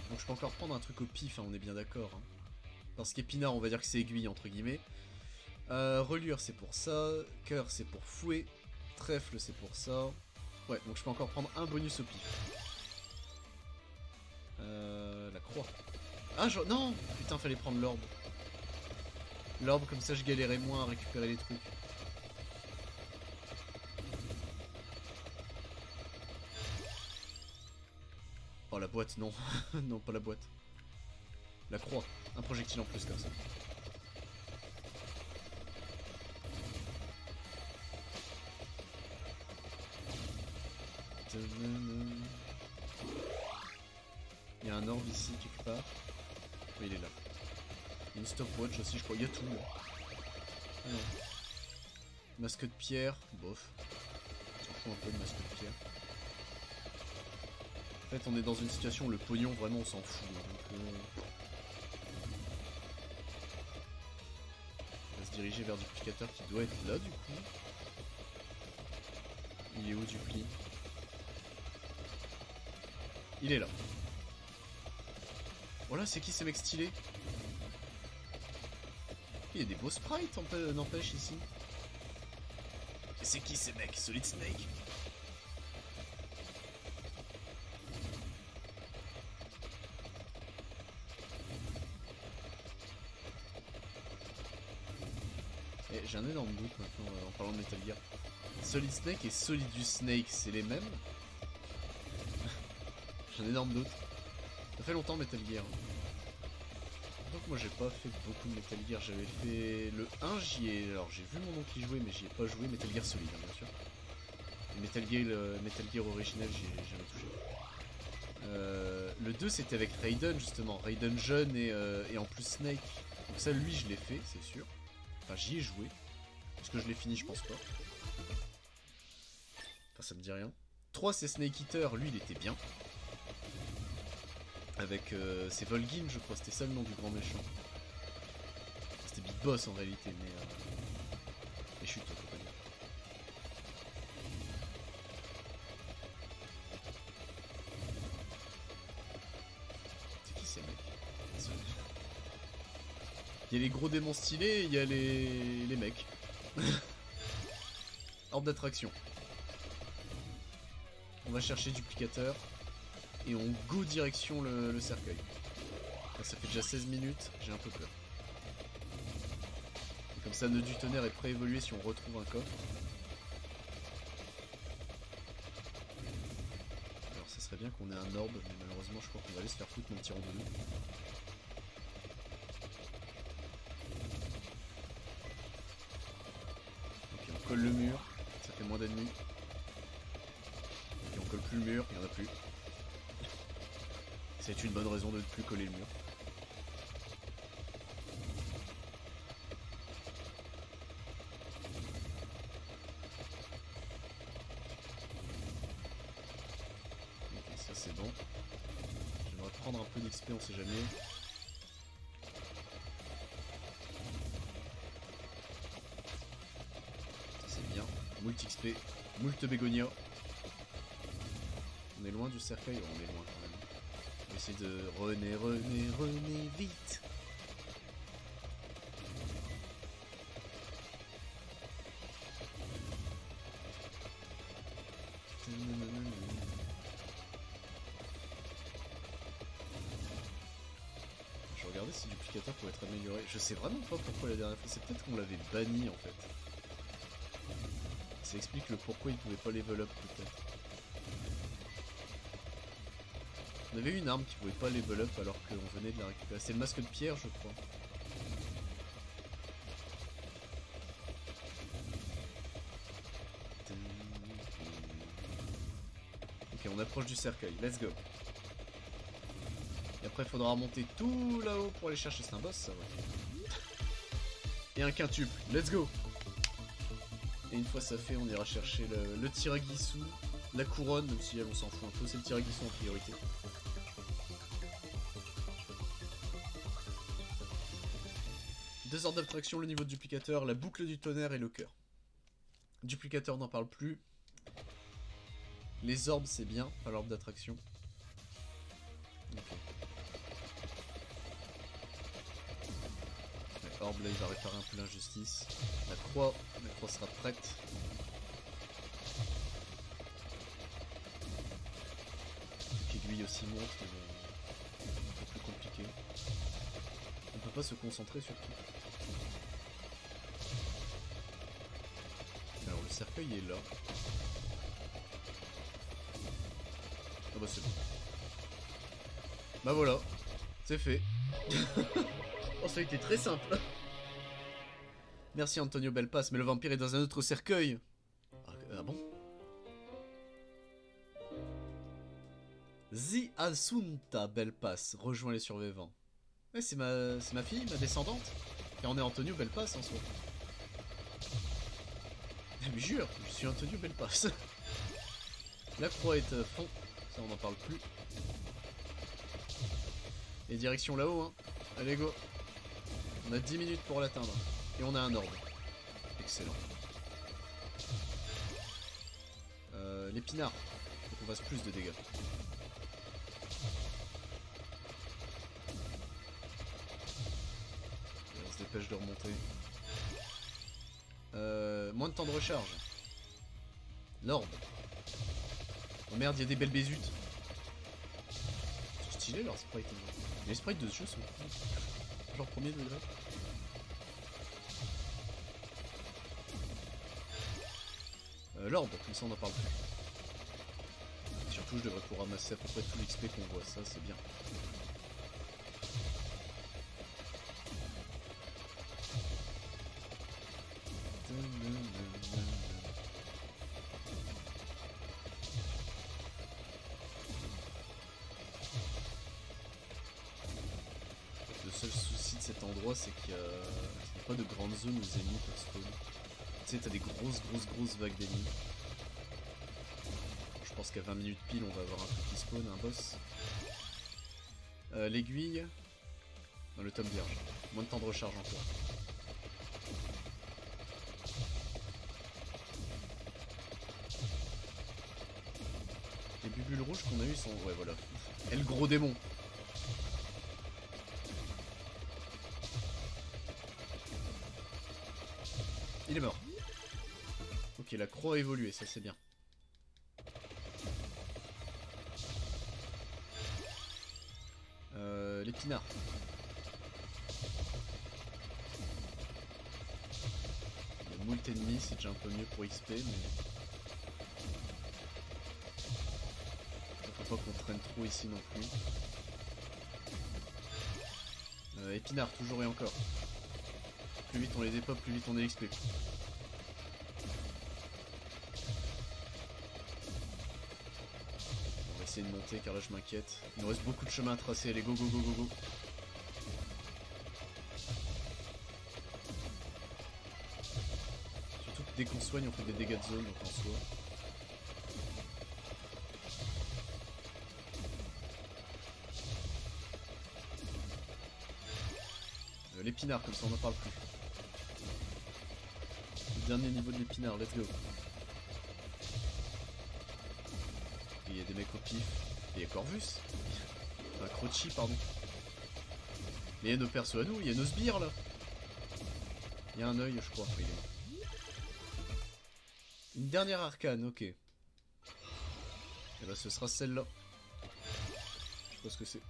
Donc je peux encore prendre un truc au pif, hein, on est bien d'accord. Hein. Parce qu'épinard, on va dire que c'est aiguille entre guillemets. Reliure, c'est pour ça. Cœur, c'est pour fouet. Trèfle, c'est pour ça. Ouais, donc je peux encore prendre un bonus au pif. La croix. Ah, non! Putain, fallait prendre l'orbe. L'orbe, comme ça je galérais moins à récupérer les trucs. Oh, la boîte, non. Non, pas la boîte. La croix. Un projectile en plus, comme ça. Il y a un orbe ici, quelque part. Oui, il est là. Il y a une stopwatch aussi, je crois. Il y a tout, là. Ah non. Masque de pierre. Bof. On s'en fout un peu de masque de pierre. En fait, on est dans une situation où le pognon, vraiment, on s'en fout. Donc, on va se diriger vers le duplicateur qui doit être là, du coup. Il est où, Dupli? Il est là. Voilà, c'est qui ces mecs stylés? Il y a des beaux sprites, n'empêche, ici. Et c'est qui ces mecs? Solid Snake? Et j'ai un énorme doute maintenant en parlant de Metal Gear. Solid Snake et Solidus Snake, c'est les mêmes? J'ai un énorme doute. Ça fait longtemps Metal Gear. Donc moi j'ai pas fait beaucoup de Metal Gear, j'avais fait le 1, j'y ai... Alors j'ai vu mon oncle y jouer mais j'y ai pas joué, Metal Gear Solid hein, bien sûr. Et Metal Gear original j'y ai jamais touché. Le 2 c'était avec Raiden justement, Raiden jeune et en plus Snake. Donc ça lui je l'ai fait, c'est sûr. Enfin j'y ai joué. Est-ce que je l'ai fini? Je pense pas. Enfin ça me dit rien. 3 c'est Snake Eater, lui il était bien. Avec c'est Volgin je crois, c'était ça le nom du grand méchant. C'était Big Boss en réalité, mais chut, faut pas dire. C'est qui ces mecs? Il y a les gros démons stylés, il y a les mecs. Orbe d'attraction. On va chercher duplicateur. Et on go direction le cercueil. Là, ça fait déjà 16 minutes, j'ai un peu peur. Et comme ça, nœud du tonnerre est préévolué si on retrouve un coffre. Alors ça serait bien qu'on ait un orbe, mais malheureusement je crois qu'on va aller se faire foutre mon petit randonneux. Ok, on colle le mur, ça fait moins d'ennemis. Ok, on colle plus le mur, il n'y en a plus. C'est une bonne raison de ne plus coller le mur. Ok, ça c'est bon. J'aimerais prendre un peu d'XP, on sait jamais. Ça c'est bien. Moult XP, moult bégonia. On est loin du cercueil, on est loin quand même. On va essayer de rené vite. Je regardais si le duplicateur pouvait être amélioré. Je sais vraiment pas pourquoi la dernière fois. C'est peut-être qu'on l'avait banni en fait. Ça explique le pourquoi il pouvait pas level up peut-être. On avait une arme qui pouvait pas level up alors qu'on venait de la récupérer. C'est le masque de pierre je crois. on approche du cercueil, let's go. Et après, il faudra remonter tout là-haut pour aller chercher, c'est un boss ça, ouais. Et un quintuple, let's go. Et une fois ça fait, on ira chercher le Tiragisu, la couronne, même si elle on s'en fout un peu, c'est le Tiragisu en priorité. Deux ordres d'abstraction, le niveau de duplicateur, la boucle du tonnerre et le cœur. Duplicateur n'en parle plus. Les orbes c'est bien, pas l'orbe d'attraction. Ok. Orbe là il va réparer un peu l'injustice. La croix sera prête. L'aiguille aussi monte, mais bon, un peu plus compliqué. On peut pas se concentrer surtout. Alors le cercueil est là. Ah bah c'est bon. Bah voilà, c'est fait. Oh ça a été très simple. Merci Antonio Belpass, mais le vampire est dans un autre cercueil. Ah bon? The Asunta Belpass rejoint les survivants. Ouais, c'est ma fille, ma descendante. Et on est Antonio Belpass en soi. Mais jure, je suis Antonio Belpass. La croix est à fond, ça on n'en parle plus. Et direction là-haut, hein. Allez go. On a 10 minutes pour l'atteindre. Et on a un orbe. Excellent. L'épinard. Faut qu'on fasse plus de dégâts. Et on se dépêche de remonter. Moins de temps de recharge. L'orbe. Oh merde, il y a des belles bézutes. C'est stylé leur sprite. Les sprites de ce jeu sont cool. Genre premier degré. L'orbe, comme ça on en parle plus. Surtout je devrais pouvoir ramasser à peu près tout l'XP qu'on voit, ça c'est bien. Le seul souci de cet endroit c'est qu'il n'y a pas de grande zone où les ennemis peuvent spawn. Tu sais, t'as des grosses vagues d'ennemis. Je pense qu'à 20 minutes pile on va avoir un truc qui spawn, un boss. L'aiguille. Dans le tome vierge. Moins de temps de recharge encore. Les bulles rouges qu'on a eu sont... Ouais voilà. Et le gros démon. Il est mort. Ok, la croix a évolué, ça c'est bien. L'épinard. Il y a moult ennemis, c'est déjà un peu mieux pour XP, mais... Faut pas qu'on traîne trop ici non plus. Épinard, toujours et encore. Plus vite on les dépop, plus vite on est XP. On va essayer de monter car là je m'inquiète. Il nous reste beaucoup de chemin à tracer, allez go go go go go. Surtout que dès qu'on soigne on fait des dégâts de zone donc en soi. L'épinard comme ça on n'en parle plus. Le dernier niveau de l'épinard, let's go. Il y a des mecs au pif. Et il y a Corvus. Enfin Croci pardon. Mais il y a nos persos à nous, il y a nos sbires là. Il y a un œil je crois, il est mort. Une dernière arcane, ok. Et bah ce sera celle-là. Je sais pas ce que c'est.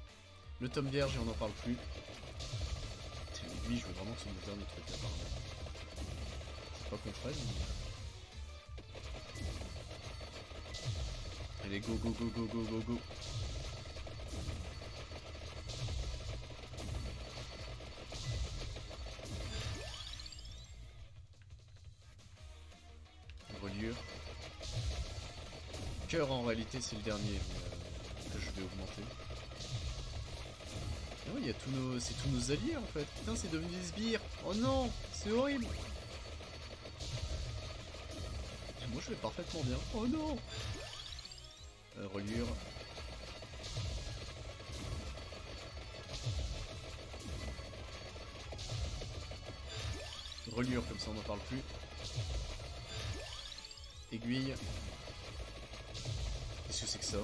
Le tome vierge et on n'en parle plus. Lui, je veux vraiment que ce soit mon dernier truc apparemment. C'est pas qu'on freine, mais... Allez, go, go, go, go, go, go, go. Reliure. cœur en réalité c'est le dernier que je vais augmenter. Ah ouais, il y a tous nos... c'est tous nos alliés en fait. Putain, c'est devenu des sbires. Oh non, c'est horrible. Moi je vais parfaitement bien. Oh non. Reliure. Reliure, comme ça on n'en parle plus. Aiguille. Qu'est-ce que c'est que ça?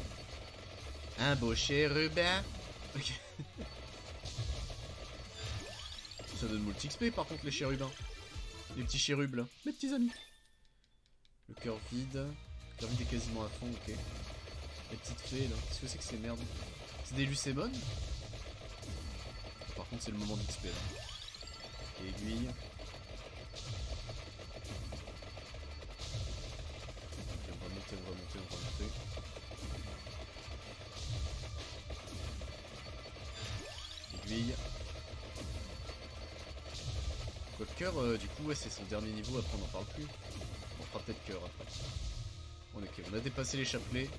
Un beau chérubin. Ok. Ça donne multi XP par contre les chérubins. Les petits chérubes là. Mes petits amis. Le cœur vide. Le cœur vide est quasiment à fond, ok. Les petites fées là. Qu'est-ce que c'est que ces merdes? C'est des lucémones? Par contre c'est le moment d'XP là. Et aiguille. Ok, on va monter, on va monter, on va monter. Aiguille. Quoi, cœur, du coup, ouais, c'est son dernier niveau, après on n'en parle plus. On fera peut-être cœur après. Ok, on a dépassé les chapelets.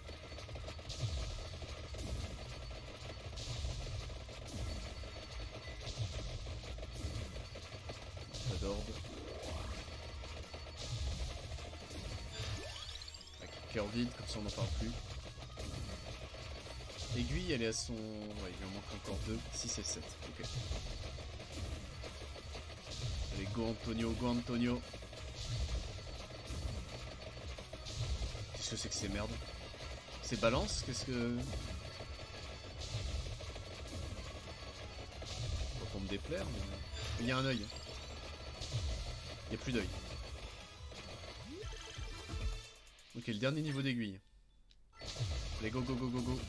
Pas d'orbe. Ok, cœur vide, comme ça on n'en parle plus. Aiguille, elle est à son... Ouais, il lui en manque encore 2, 6 et 7. Ok. Allez, go Antonio, go Antonio. Qu'est-ce que c'est que ces merdes? C'est balance? Qu'est-ce que... Faut qu'on me déplaire, mais... Il y a un œil. Il n'y a plus d'œil. Ok, le dernier niveau d'aiguille. Allez, go, go, go, go, go.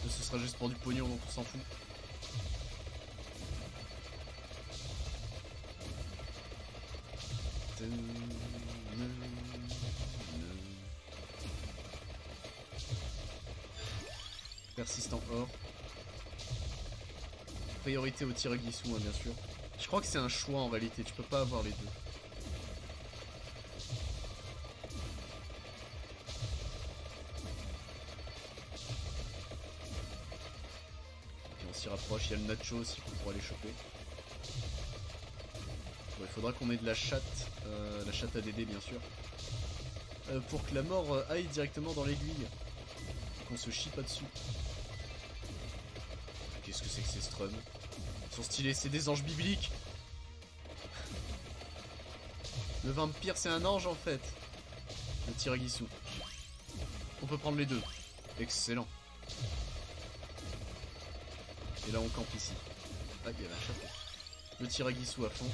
Ce sera juste pour du pognon, donc on s'en fout. Persistant or. Priorité au Tiragisu, hein, bien sûr. Je crois que c'est un choix en réalité, tu peux pas avoir les deux. Ok, on s'y rapproche, il y a le Nacho aussi qu'on pourra les choper. Bon, il faudra qu'on ait de la chatte ADD bien sûr. Pour que la mort aille directement dans l'aiguille. Qu'on se chie pas dessus. Qu'est-ce que c'est que ces strums? Ils sont stylés, c'est des anges bibliques. Le vampire c'est un ange en fait. Le Tiragisu. On peut prendre les deux. Excellent. Et là on campe ici. Ah, il y avait un chapeau. Le Tiragisu à fond.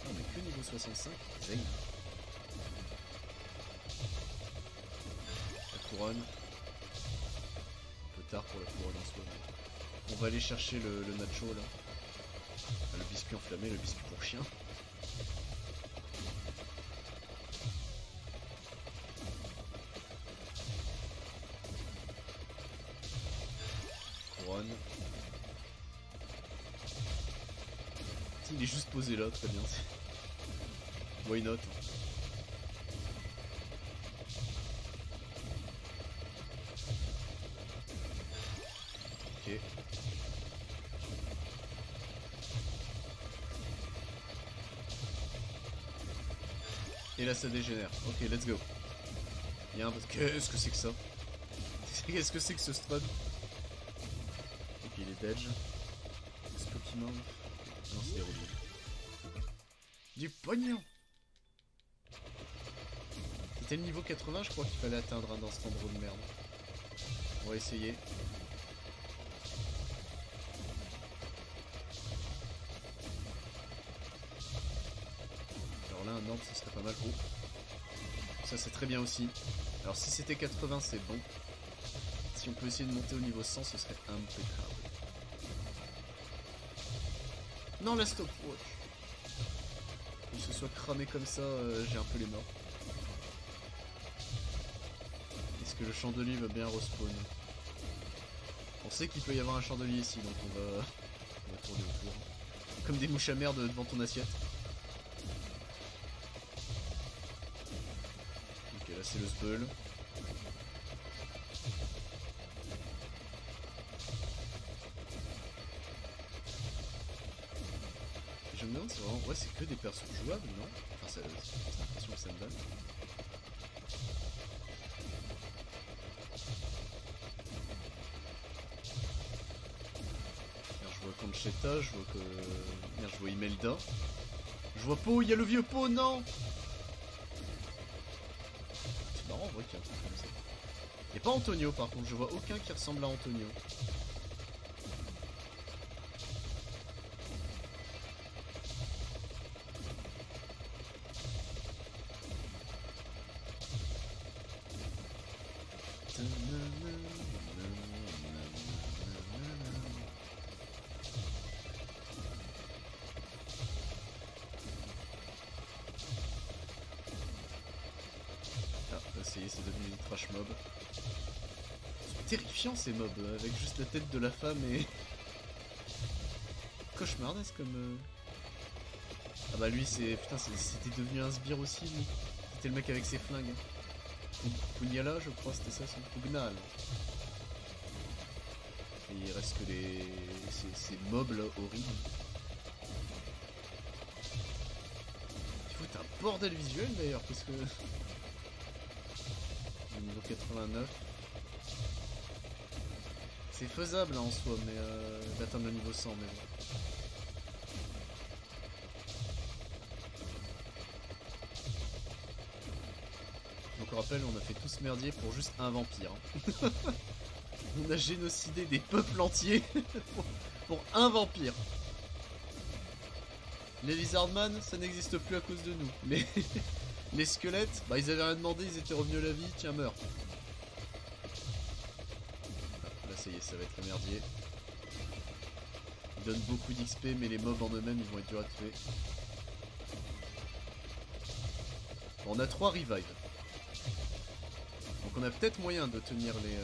Ah, on est que niveau 65. Zing. La couronne. Un peu tard pour la couronne en soi. On va aller chercher le Nacho là. Ah, le biscuit enflammé, le biscuit pour chien. Couronne. Il est juste posé là, très bien. Why not? Ok. Et là ça dégénère. Ok, let's go. Il y a un... Qu'est-ce que c'est que ça? Qu'est-ce que c'est que ce stun? Ok, il est dead. Ce Pokémon. Non, c'est des rouleaux. Du pognon! C'était le niveau 80, je crois qu'il fallait atteindre dans cet endroit de merde. On va essayer. Alors là, un orbe, ça serait pas mal. Oh! Ça, c'est très bien aussi. Alors, si c'était 80, c'est bon. Si on peut essayer de monter au niveau 100, ce serait impeccable. Non, la stopwatch! Que ce soit cramé comme ça, j'ai un peu les morts. Est-ce que le chandelier va bien respawn? On sait qu'il peut y avoir un chandelier ici, donc on va tourner autour. Comme des mouches à merde devant ton assiette. Là c'est le Sbeul. Je me demande si vraiment... Ouais, c'est que des persos jouables, non? Enfin, c'est l'impression que ça me donne. Merde, je vois Conchetta, je vois que... Merde, je vois Imelda. Je vois Po, il y a le vieux Po, non! C'est marrant, on voit qu'il y a un truc comme ça. Il n'y a pas Antonio, par contre, je vois aucun qui ressemble à Antonio. C'est devenu une trash mob. C'est terrifiant ces mobs, avec juste la tête de la femme et... Cauchemardesque comme... Ah bah lui c'est... Putain c'était devenu un sbire aussi lui. C'était le mec avec ses flingues. Pugnala je crois c'était ça son Pugnal. Et il reste que les... ces mobs là horribles. Il faut être un bordel visuel d'ailleurs parce que... Niveau 89. C'est faisable hein, en soi, mais d'atteindre le niveau 100, mais bon. Donc on rappelle, on a fait tout ce merdier pour juste un vampire. Hein. On a génocidé des peuples entiers pour un vampire. Les Lizardman, ça n'existe plus à cause de nous. Les squelettes, bah ils avaient rien demandé, ils étaient revenus à la vie, tiens meurs. Là ça y est, ça va être le merdier. Ils donnent beaucoup d'XP mais les mobs en eux-mêmes ils vont être durs à tuer. Bon, on a 3 revives. Donc on a peut-être moyen de tenir les...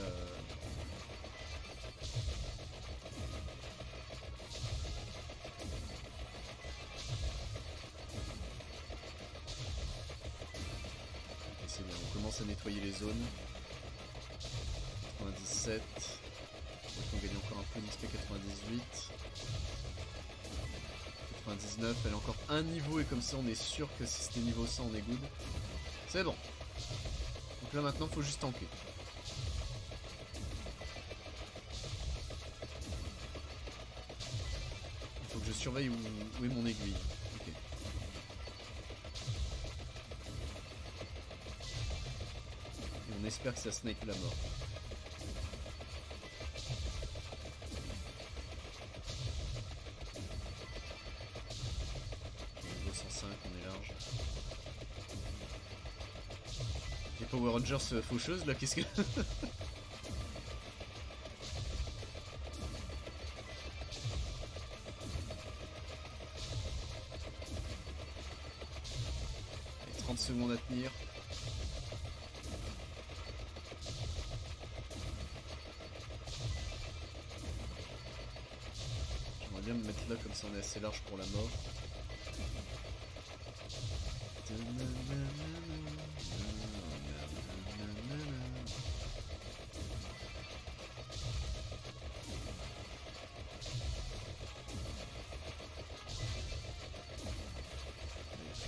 c'est bien, on commence à nettoyer les zones. 97. On gagne encore un peu d'XP 98. 99, elle a encore un niveau et comme ça on est sûr que si c'était niveau 100 on est good. C'est bon. Donc là maintenant faut juste tanker. Il faut que je surveille où est mon aiguille. Ok. Et on espère que ça snipe la mort. Niveau 105 on est large. Les Power Rangers faucheuses là, qu'est-ce que... Allez, 30 secondes à tenir. J'aimerais bien me mettre là comme ça on est assez large pour la mort.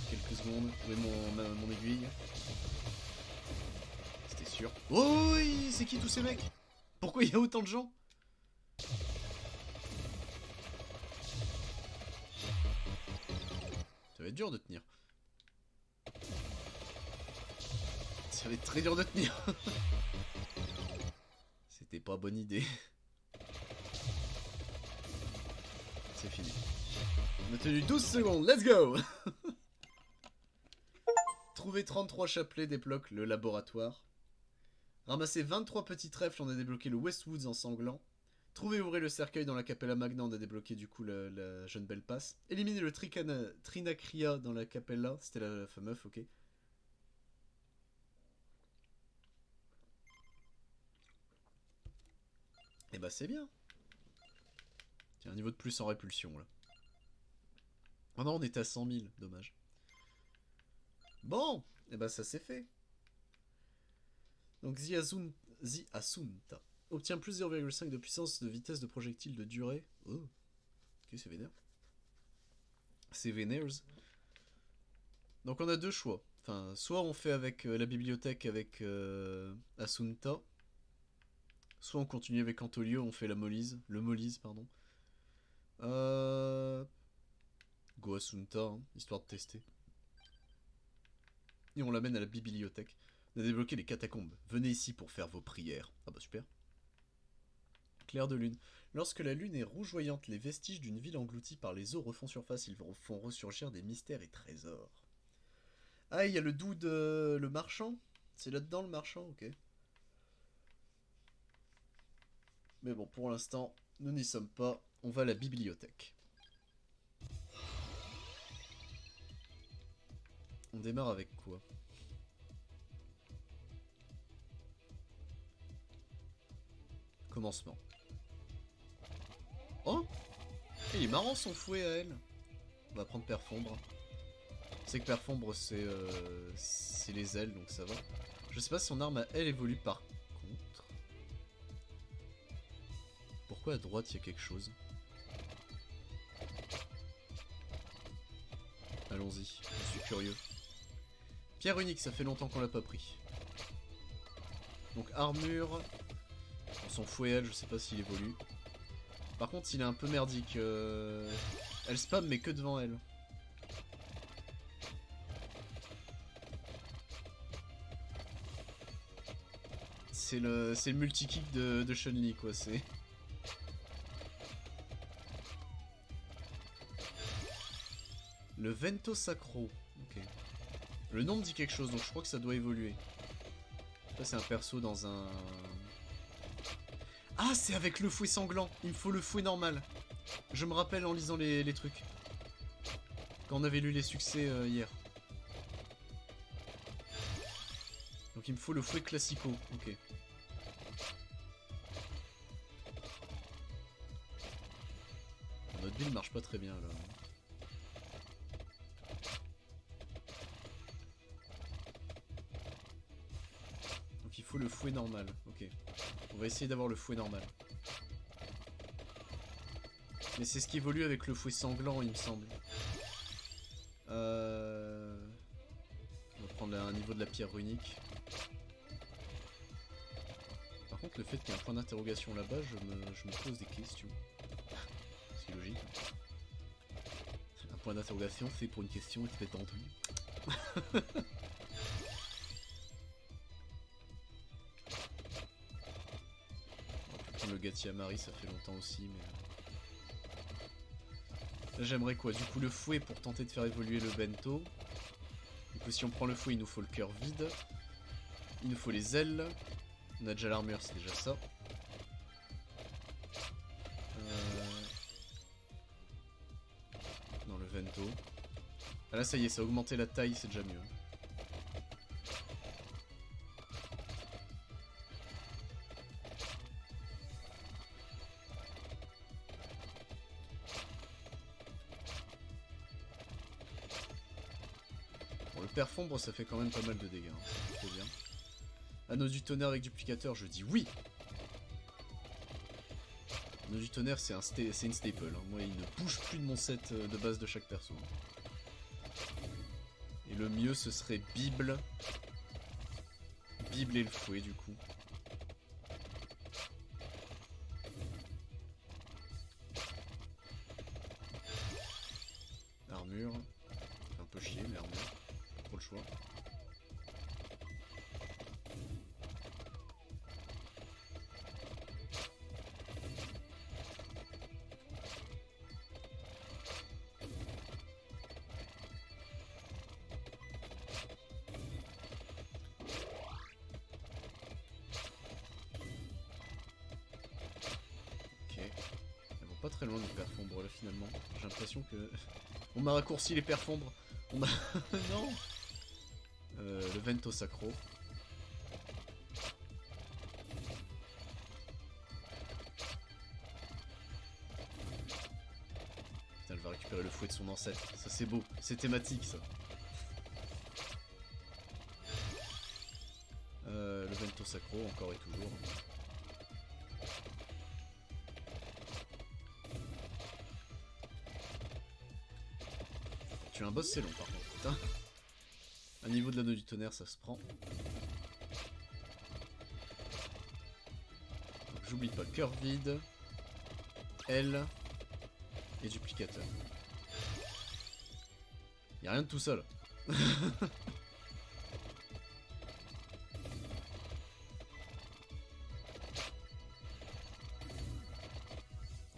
Quelques secondes, où est mon aiguille? C'était sûr. Oh oui, c'est qui tous ces mecs? Pourquoi il y a autant de gens? Ça va être dur de tenir. Ça va être très dur de tenir. C'était pas bonne idée. C'est fini. On a tenu 12 secondes, let's go. Trouver 33 chapelets débloque le laboratoire. Ramasser 23 petits trèfles, on a débloqué le Westwoods en sanglant. Trouver et ouvrir le cercueil dans la Capella Magna, on a débloqué du coup la jeune belle passe. Éliminer le Trinacria dans la Capella, c'était la fameuse, ok. Et bah c'est bien. Tiens, un niveau de plus en répulsion là. Oh non, on était à 100 000, dommage. Bon, et bah ça c'est fait. Donc The Asunta obtient plus 0,5 de puissance de vitesse de projectile de durée. Oh, ok, c'est vénère. C'est vénère. Donc on a deux choix. Enfin, soit on fait avec la bibliothèque avec Asunta, soit on continue avec Antolio, on fait le Molise, pardon. Go Asunta, hein, histoire de tester. Et on l'amène à la bibliothèque. On a débloqué les catacombes. Venez ici pour faire vos prières. Ah bah super. Clair de lune. Lorsque la lune est rougeoyante, les vestiges d'une ville engloutie par les eaux refont surface. Ils font ressurgir des mystères et trésors. Ah, il y a le dude, le marchand. C'est là-dedans le marchand, ok. Mais bon, pour l'instant, nous n'y sommes pas. On va à la bibliothèque. On démarre avec quoi? Commencement. Oh! Il est marrant son fouet à elle. On va prendre Perfombre. C'est que Perfombre c'est les ailes donc ça va. Je sais pas si son arme à elle évolue par contre. Pourquoi à droite il y a quelque chose? Allons-y, je suis curieux. Pierre unique, ça fait longtemps qu'on l'a pas pris. Donc armure. Son fouet elle, je sais pas s'il évolue. Par contre il est un peu merdique. Elle spam mais que devant elle. C'est le multi-kick de Chun-Li quoi, c'est... Le Vento Sacro, ok. Le nom me dit quelque chose donc je crois que ça doit évoluer. Ça c'est un perso dans un... Ah, c'est avec le fouet sanglant. Il me faut le fouet normal. Je me rappelle en lisant les trucs. Quand on avait lu les succès hier. Donc il me faut le fouet classico. Ok. Notre build marche pas très bien là. Donc il faut le fouet normal. Ok. On va essayer d'avoir le fouet normal. Mais c'est ce qui évolue avec le fouet sanglant, il me semble. On va prendre un niveau de la pierre runique. Par contre, le fait qu'il y ait un point d'interrogation là-bas, je me pose des questions. C'est logique. Un point d'interrogation, c'est pour une question et c'est entendu. On va prendre le Gatia Marie, ça fait longtemps aussi, mais... Là j'aimerais quoi? Du coup le fouet pour tenter de faire évoluer le bento. Du coup si on prend le fouet il nous faut le cœur vide. Il nous faut les ailes. On a déjà l'armure, c'est déjà ça. Non le vento. Ah là ça y est, ça a augmenté la taille, c'est déjà mieux. Bon, le perfombre ça fait quand même pas mal de dégâts, hein. C'est plutôt bien. Anneau du tonnerre avec duplicateur, je dis oui. Anneau du tonnerre c'est une staple, hein. Moi il ne bouge plus de mon set de base de chaque perso. Et le mieux ce serait Bible. Bible et le fouet du coup. Armure. Un peu chier mais armure. Pas trop le choix. Pas très loin du perfombre là finalement. J'ai l'impression que... On m'a raccourci les perfombres. On m'a... non. Le Vento Sacro. Putain, elle va récupérer le fouet de son ancêtre. Ça c'est beau. C'est thématique ça. Le Vento Sacro, encore et toujours. Tu es un boss, c'est long par contre, putain. À niveau de l'anneau du tonnerre, ça se prend. J'oublie pas cœur vide, L et duplicateur. Y'a rien de tout ça là.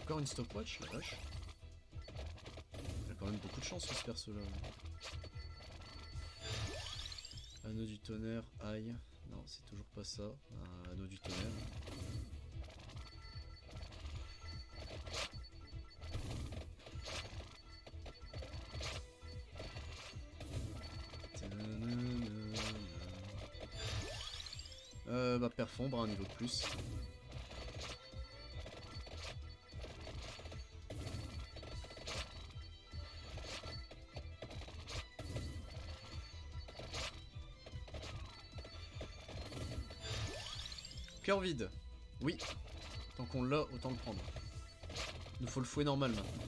Encore une stopwatch, la vache. Il a quand même beaucoup de chance sur ce perso là. Anneau du tonnerre, aïe. Non, c'est toujours pas ça. Un anneau du tonnerre. Bah perfombre, un niveau de plus. Cœur vide. Oui. Tant qu'on l'a, autant le prendre. Il nous faut le fouet normal maintenant.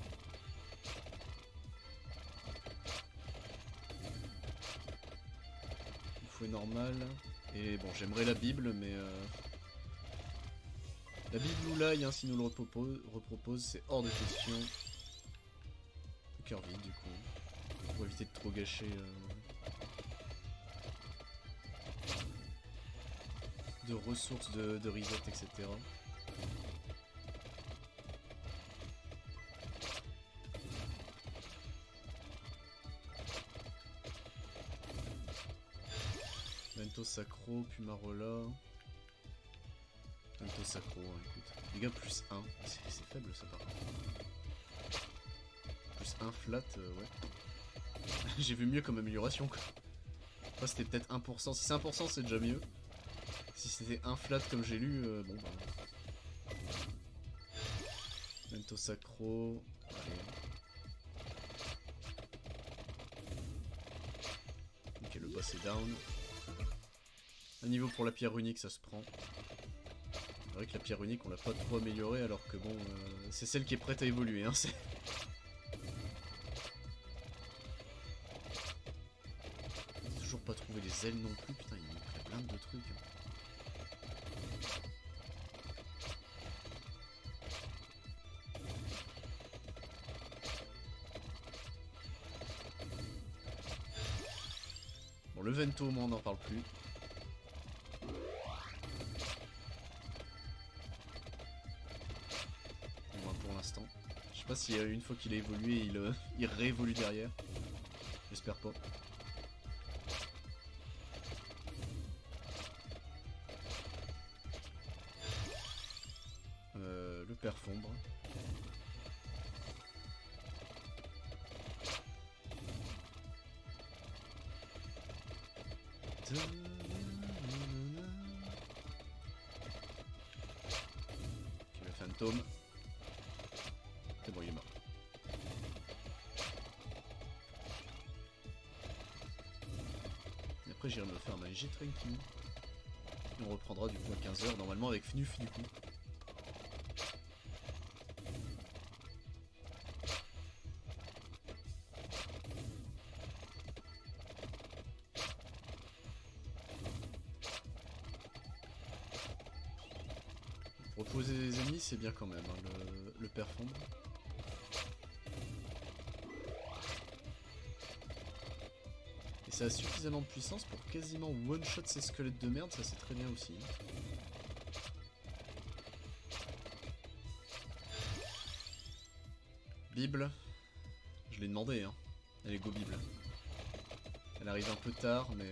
Le fouet normal. Et bon, j'aimerais la Bible, mais... La Bible ou l'ail, hein, si nous le repropose, c'est hors de question. Le cœur vide, du coup. Pour éviter de trop gâcher... de ressources, de reset, etc. Vento Sacro, Pumarola. Vento Sacro, hein, écoute. Dégâts plus 1. C'est faible ça par contre. Plus 1 flat, ouais. J'ai vu mieux comme amélioration quoi. Après c'était peut-être 1%. Si c'est 1%, c'est déjà mieux. Si c'était 1 flat comme j'ai lu, bon bah. Vento Sacro. Allez. Ok, le boss est down. Un niveau pour la pierre unique, ça se prend. C'est vrai que la pierre unique, on l'a pas trop améliorée, alors que bon, c'est celle qui est prête à évoluer, hein, c'est... Toujours pas trouvé les ailes non plus, putain, il manque plein de trucs. Hein. Bon, le Vento, au moins, on n'en parle plus. Pour l'instant. Je sais pas si une fois qu'il a évolué, il réévolue derrière. J'espère pas. Le perfombre. Ok, le fantôme. C'est bon, il est mort. Et après, j'irai me faire manger tranquille. Et on reprendra du coup à 15 h, normalement avec Fnuf du coup. Proposer des ennemis, c'est bien quand même, hein, le perfombre. Et ça a suffisamment de puissance pour quasiment one-shot ces squelettes de merde, ça c'est très bien aussi. Bible. Je l'ai demandé, hein. Elle est go Bible. Elle arrive un peu tard, mais...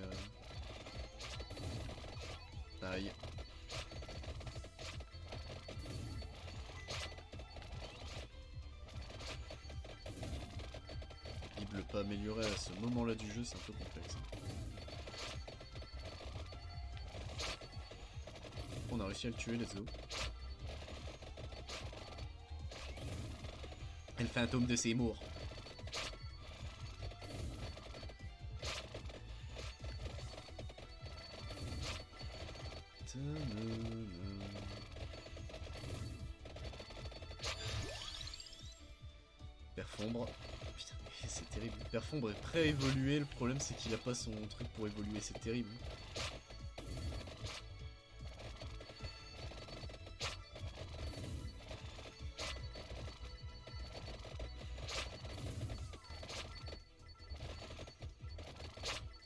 Aïe. Bible pas améliorée à ce moment-là du jeu, c'est un peu complexe. On a réussi à le tuer, let's go. Et le fantôme de Seymour. Perfombre. Putain, mais c'est terrible. Perfombre est prêt à évoluer, le problème c'est qu'il a pas son truc pour évoluer, c'est terrible.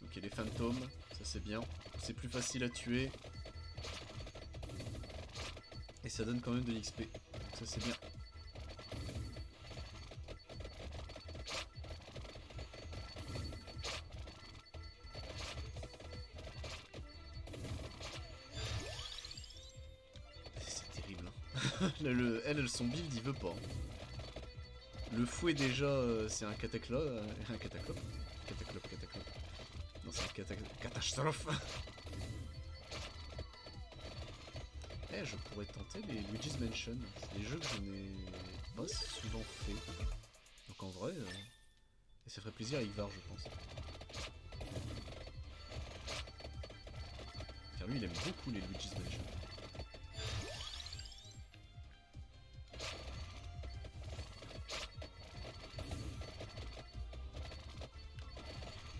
Ok, les fantômes, ça c'est bien. C'est plus facile à tuer. Et ça donne quand même de l'XP, donc ça c'est bien. C'est terrible. Hein. Elle, son build, il veut pas. Hein. Le fouet déjà, c'est un cataclope. Un cataclope. Cataclope. Non, c'est un catastrophe. Eh, je pourrais tenter les Luigi's Mansion. C'est des jeux que je n'ai pas souvent fait. Donc en vrai, et ça ferait plaisir à Yvar, je pense. Car lui, il aime beaucoup les Luigi's Mansion.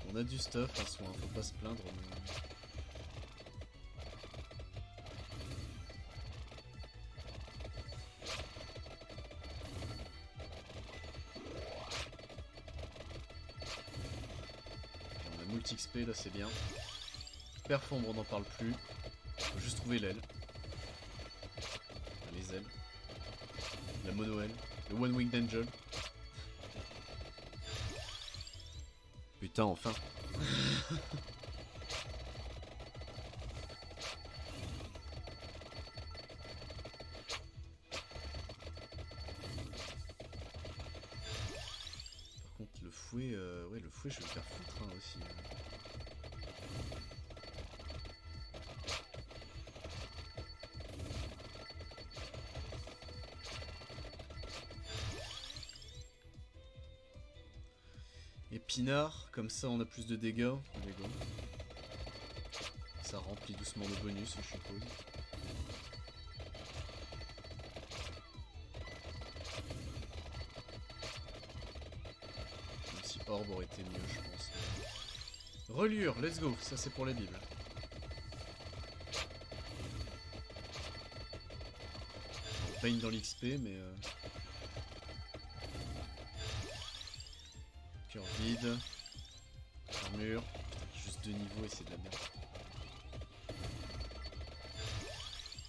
On a du stuff en soi, faut pas se plaindre. Mais... on a multi XP là, c'est bien. Perfombre, on n'en parle plus. Faut juste trouver l'aile. Enfin, les ailes. La mono-aile. Le One Winged Angel. Putain, enfin. Par contre, le fouet, ouais, le fouet, je vais le faire foutre hein, aussi. Épinard, comme ça on a plus de dégâts. Allez, go. Ça remplit doucement le bonus, je suppose. Même si Orbe aurait été mieux, je pense. Reliure, let's go, ça c'est pour la Bible. On baigne dans l'XP, mais... Cœur vide. Armure. Juste 2 niveaux et c'est de la merde.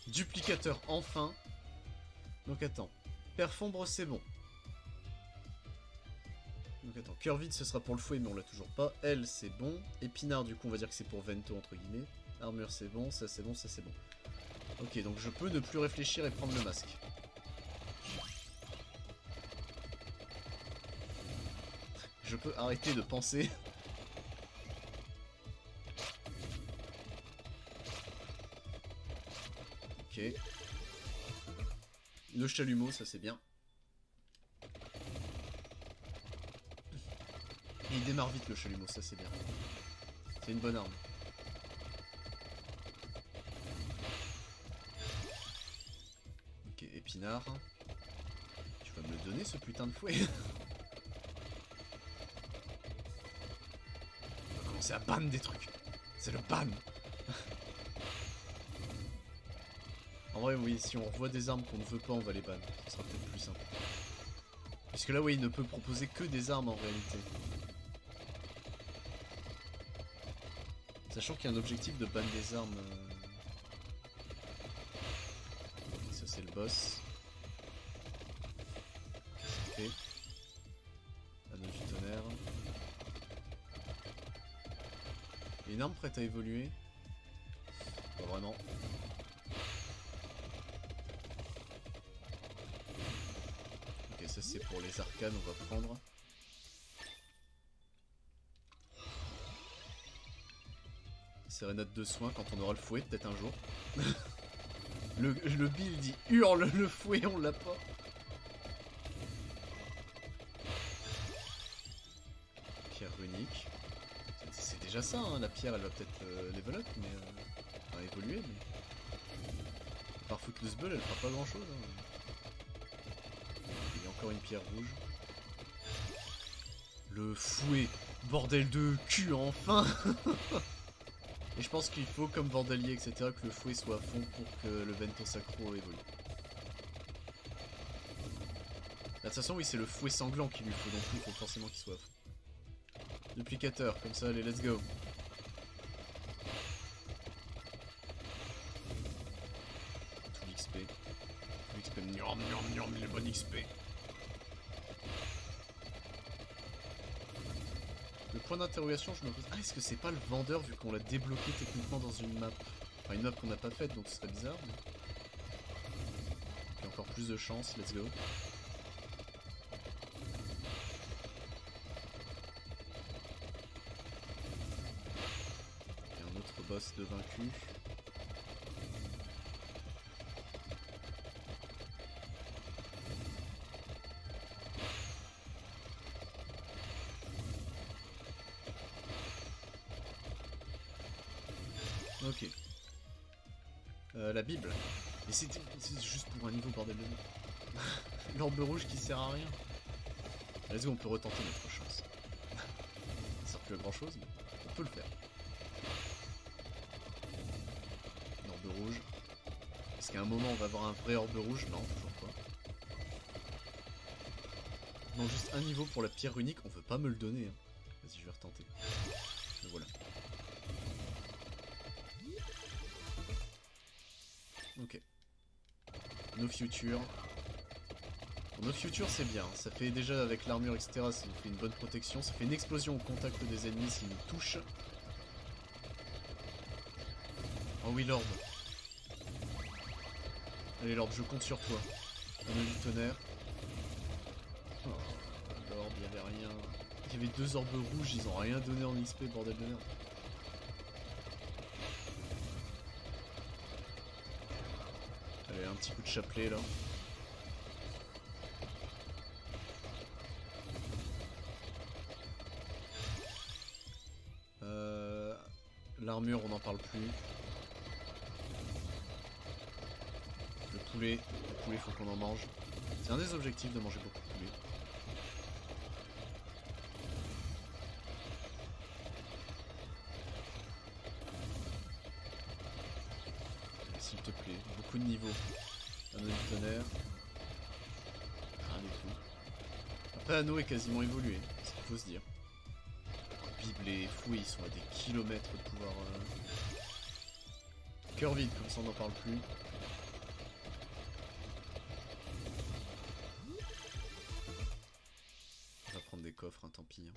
Duplicateur, enfin. Donc attends. Perfombre, c'est bon. Donc attends. Cœur vide, ce sera pour le fouet, mais on l'a toujours pas. Elle, c'est bon. Épinard, du coup, on va dire que c'est pour Vento, entre guillemets. Armure, c'est bon. Ça, c'est bon. Ça, c'est bon. Ok, donc je peux ne plus réfléchir et prendre le masque. Je peux arrêter de penser. Ok. Le chalumeau, ça c'est bien. Et il démarre vite le chalumeau, ça c'est bien. C'est une bonne arme. Ok, épinard. Tu vas me le donner ce putain de fouet. On va commencer à ban des trucs. C'est le ban. En vrai, oui, si on revoit des armes qu'on ne veut pas, on va les ban. Ce sera peut-être plus simple. Parce que là, oui, il ne peut proposer que des armes en réalité. Sachant qu'il y a un objectif de ban des armes. Ça, c'est le boss. C'est fait. Anneau du tonnerre. Il y a une arme prête à évoluer. Pas vraiment. Ok, ça c'est pour les arcanes, on va prendre. Sérénade de soins quand on aura le fouet, peut-être un jour. le build il hurle le fouet, on l'a pas. Pierre runique. C'est déjà ça, hein. La pierre elle va peut-être level up, mais enfin, évoluer, mais... Par Footloose Bull elle fera pas grand chose. Hein. Il y a encore une pierre rouge. Le fouet. Bordel de cul, enfin. Et je pense qu'il faut, comme Vandalier, etc., que le fouet soit à fond pour que le Vento Sacro évolue. De toute façon, oui, c'est le fouet sanglant qu'il lui faut, donc il faut forcément qu'il soit à fond. Duplicateur, comme ça, allez, let's go. Tout l'XP. Tout l'XP, niam, niam, niam, les bonnes XP. Le point d'interrogation, je me pose... Ah, est-ce que c'est pas le vendeur, vu qu'on l'a débloqué techniquement dans une map? Enfin, une map qu'on n'a pas faite, donc ce serait bizarre, mais... Il y a encore plus de chance, let's go. Et un autre boss de vaincu. Ok. La Bible. Et c'est juste pour un niveau, bordel de merde. L'orbe rouge qui sert à rien. Let's go, on peut retenter notre chance. Ça sert plus à grand chose, mais on peut le faire. Orbe rouge. Est-ce qu'à un moment on va avoir un vrai orbe rouge? Non, toujours pas. Non, juste un niveau pour la pierre unique, on veut pas me le donner. Hein. Vas-y, je vais retenter. Le voilà. Ok. No future. No future c'est bien, ça fait déjà avec l'armure etc, ça nous fait une bonne protection, ça fait une explosion au contact des ennemis s'ils nous touchent. Oh oui l'orbe. Allez l'orbe, je compte sur toi. Anneau du tonnerre. Oh, l'orbe, il y avait rien. Il y avait deux orbes rouges, ils ont rien donné en XP, bordel de merde. Allez, un petit coup de chapelet là. L'armure, on n'en parle plus. Le poulet, faut qu'on en mange. C'est un des objectifs de manger beaucoup de poulet. S'il te plaît, beaucoup de niveaux. Anneau du tonnerre. Rien du tout. Après, Anneau est quasiment évolué, c'est ce qu'il faut se dire. Bible et fouet, ils sont à des kilomètres de pouvoir... Cœur vide, comme ça on n'en parle plus. On va prendre des coffres, hein, tant pis. Hein.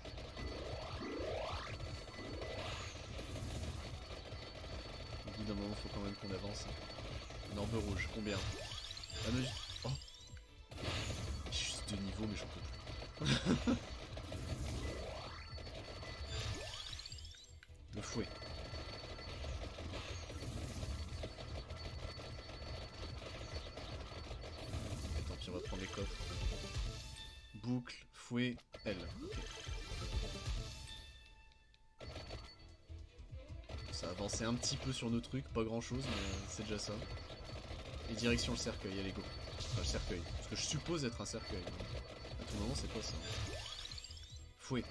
Au bout d'un moment, faut quand même qu'on avance. Un orbe rouge, combien? Oh! Juste 2 niveaux, mais j'en peux plus. Le fouet. Et tant pis, on va prendre les coffres. Boucle, fouet, L. Ok. Ça a avancé un petit peu sur nos trucs, pas grand chose, mais c'est déjà ça. Et direction le cercueil, allez go. Enfin, le cercueil. Parce que je suppose être un cercueil. À tout moment, c'est pas ça. Fouet.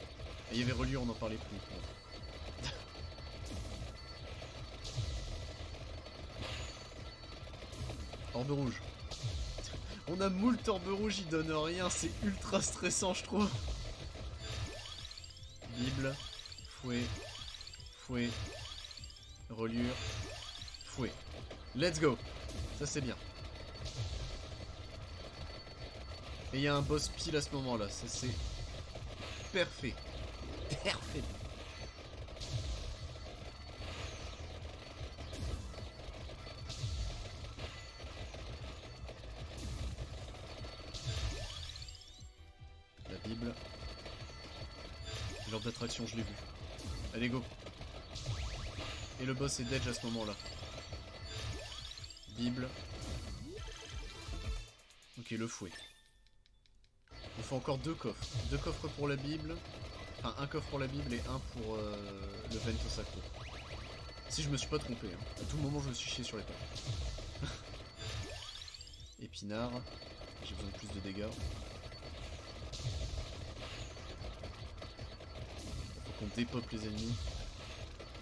Et il y avait reliure, on n'en parlait plus. Bon. Orbe rouge. On a moult orbe rouge, il donne rien, c'est ultra stressant je trouve. Bible, fouet, fouet, reliure, fouet. Let's go. Ça c'est bien. Et il y a un boss pile à ce moment là, ça c'est parfait. Parfait. La Bible. L'ordre d'attraction, je l'ai vu. Allez, go. Et le boss est dead à ce moment-là. Bible. Ok, le fouet. Il faut encore 2 coffres. 2 coffres pour la Bible. Enfin, un coffre pour la Bible et un pour le Vento Sacro. Si je me suis pas trompé, hein. À tout moment je me suis chié sur les pattes. Épinard. J'ai besoin de plus de dégâts. qu'on dépop les ennemis.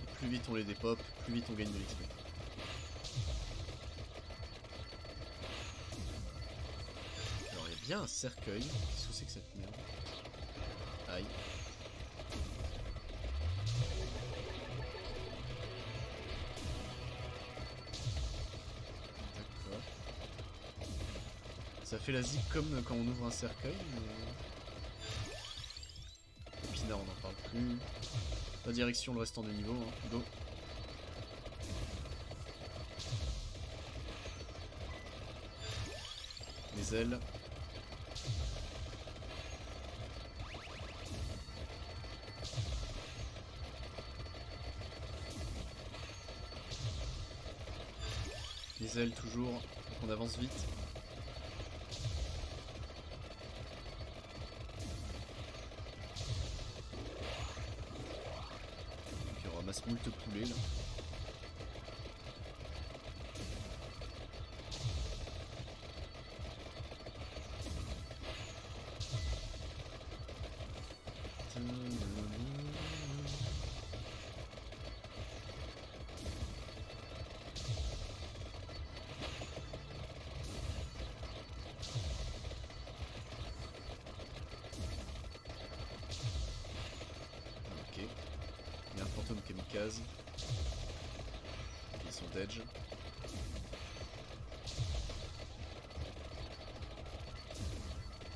Et plus vite on les dépop, plus vite on gagne de l'XP. Alors il y a bien un cercueil. Qu'est-ce que c'est que cette merde? Aïe. D'accord. Ça fait la zig comme quand on ouvre un cercueil, mais... Épinard, on n'en parle plus. La direction, le restant du niveau, hein. Go. Les ailes. Les ailes toujours, donc on avance vite. Ok, on ramasse moult poulets là. Ok. Il y a un fantôme kamikaze. Ils sont d'edge.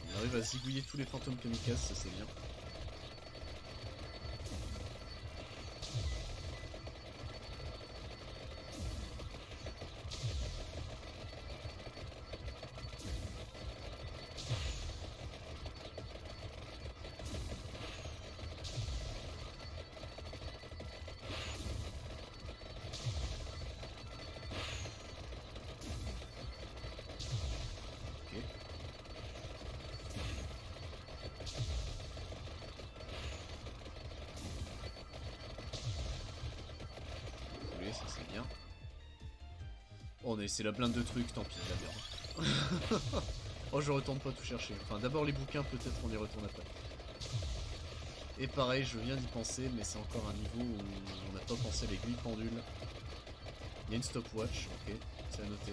On arrive à zigouiller tous les fantômes kamikazes, ça c'est bien. Ok. Oui, ça c'est bien. Oh, on a laissé la blinde de trucs, tant pis, la merde. Oh, je retourne pas tout chercher. Enfin, d'abord les bouquins, peut-être on y retourne après. Et pareil, je viens d'y penser, mais c'est encore un niveau où on n'a pas pensé à l'aiguille pendule. Il y a une stopwatch, ok, c'est à noter.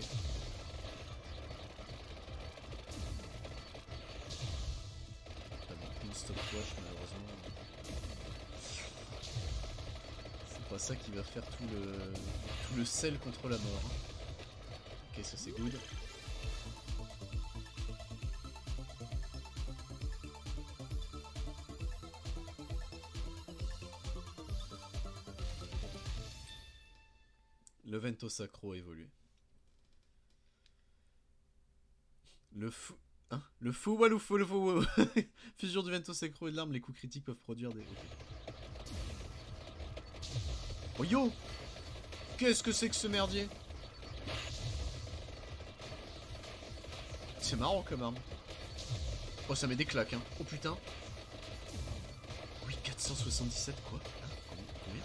Pas non plus une stopwatch, malheureusement. C'est pas ça qui va faire tout le sel contre la mort. Ok, ça c'est good. Le Vento Sacro a évolué. Le fou... Hein? Le fou walou fou le fou. Fusion du Vento Sacro et de l'arme, les coups critiques peuvent produire des... Okay. Oh yo! Qu'est-ce que c'est que ce merdier? C'est marrant comme arme. Oh, ça met des claques, hein. Oh putain. Oui, 477, quoi? Hein? Combien?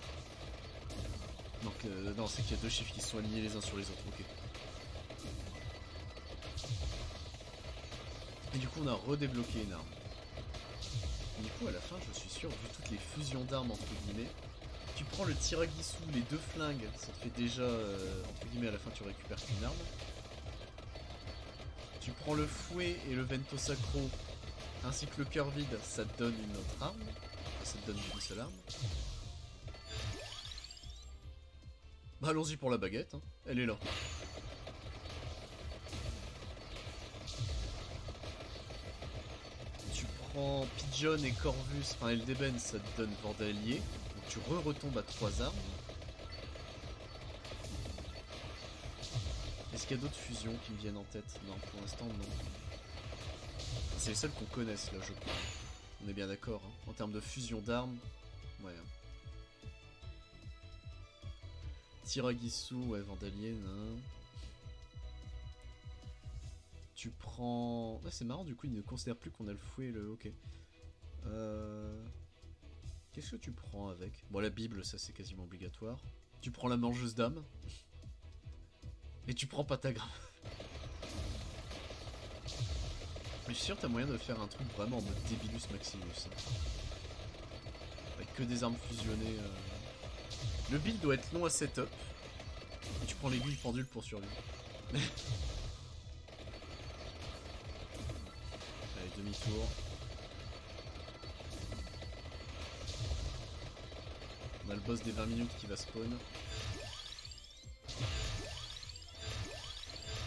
Donc, non, c'est qu'il y a deux chiffres qui sont alignés les uns sur les autres, ok. Et du coup, on a redébloqué une arme. Et du coup, à la fin, je suis sûr, vu toutes les fusions d'armes, entre guillemets, tu prends le Tiragisu, les deux flingues, ça te fait déjà, entre guillemets, à la fin, tu récupères qu'une arme. Tu prends le fouet et le Vento Sacro, ainsi que le cœur vide, ça te donne une autre arme. Enfin, ça te donne une seule arme. Bah allons-y pour la baguette, hein. Elle est là. Tu prends Pigeon et Corvus, enfin Eldeben, ça te donne Vordalier. Donc tu retombes à 3 armes. Est-ce qu'il y a d'autres fusions qui me viennent en tête? Non, pour l'instant non. C'est les seules qu'on connaisse là, je crois. On est bien d'accord, hein. En termes de fusion d'armes. Ouais. Tiragisu, ouais, Vandalier, non. Tu prends... Ouais, c'est marrant, du coup, il ne considère plus qu'on a le fouet et le... Ok. Qu'est-ce que tu prends avec? Bon, la Bible, ça, c'est quasiment obligatoire. Tu prends la mangeuse d'âme. Et tu prends Patagram. Mais je suis sûr que t'as moyen de faire un truc vraiment en mode Débilus Maximus. Hein. Avec que des armes fusionnées. Le build doit être long à setup. Et tu prends l'aiguille pendule pour survivre. Allez, demi-tour. On a le boss des 20 minutes qui va spawn.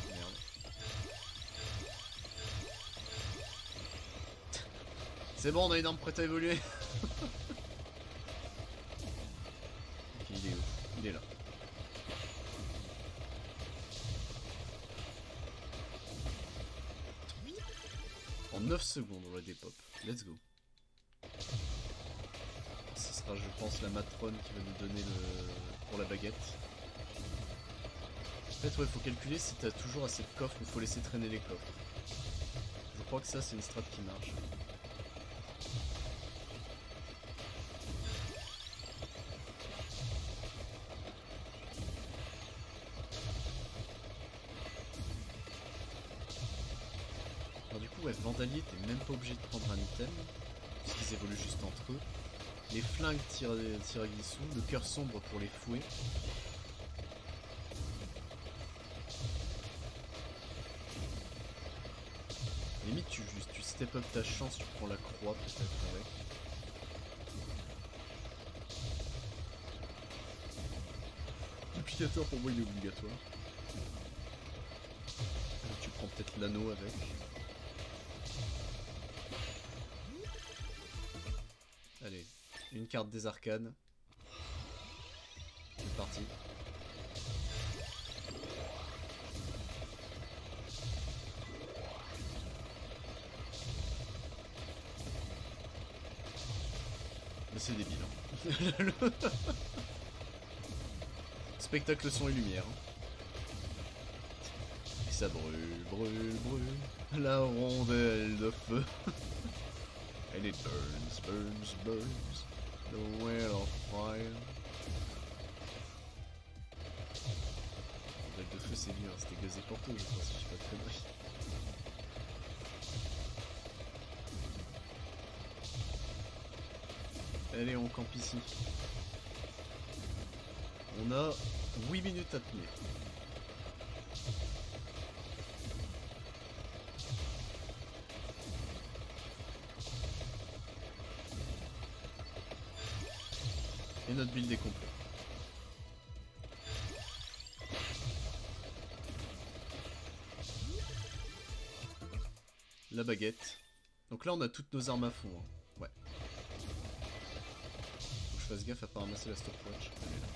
Merde. C'est bon, on a une arme prête à évoluer. Ok, il est où? Il est là. En 9 secondes, on la dépop. Let's go. Ce sera, je pense, la matrone qui va nous donner le... pour la baguette. En fait, ouais, faut calculer si t'as toujours assez de coffres ou faut laisser traîner les coffres. Je crois que ça, c'est une strat qui marche. Alors du coup, ouais, Vandalier, t'es même pas obligé de prendre un item, puisqu'ils évoluent juste entre eux. Les flingues tirent à guissou, le cœur sombre pour les fouets. Limite, tu step up ta chance, tu prends la croix peut-être avec. Duplicateur pour moi il est obligatoire. Tu prends peut-être l'anneau avec. Allez, une carte des arcanes. C'est parti. Mais c'est débile. Hein. Spectacle son et lumière. Et ça brûle, brûle, brûle. La rondelle de feu. And it burns, burns, burns. The well of fire. Rondelle de feu c'est mieux, hein. C'était Gazé Porto je pense, si je dis pas de conneries. Allez, on campe ici. On a 8 minutes à tenir. Et notre build est complet. La baguette. Donc là on a toutes nos armes à fond. Hein. Ouais. Faut que je fasse gaffe à pas ramasser la stopwatch. Elle est là.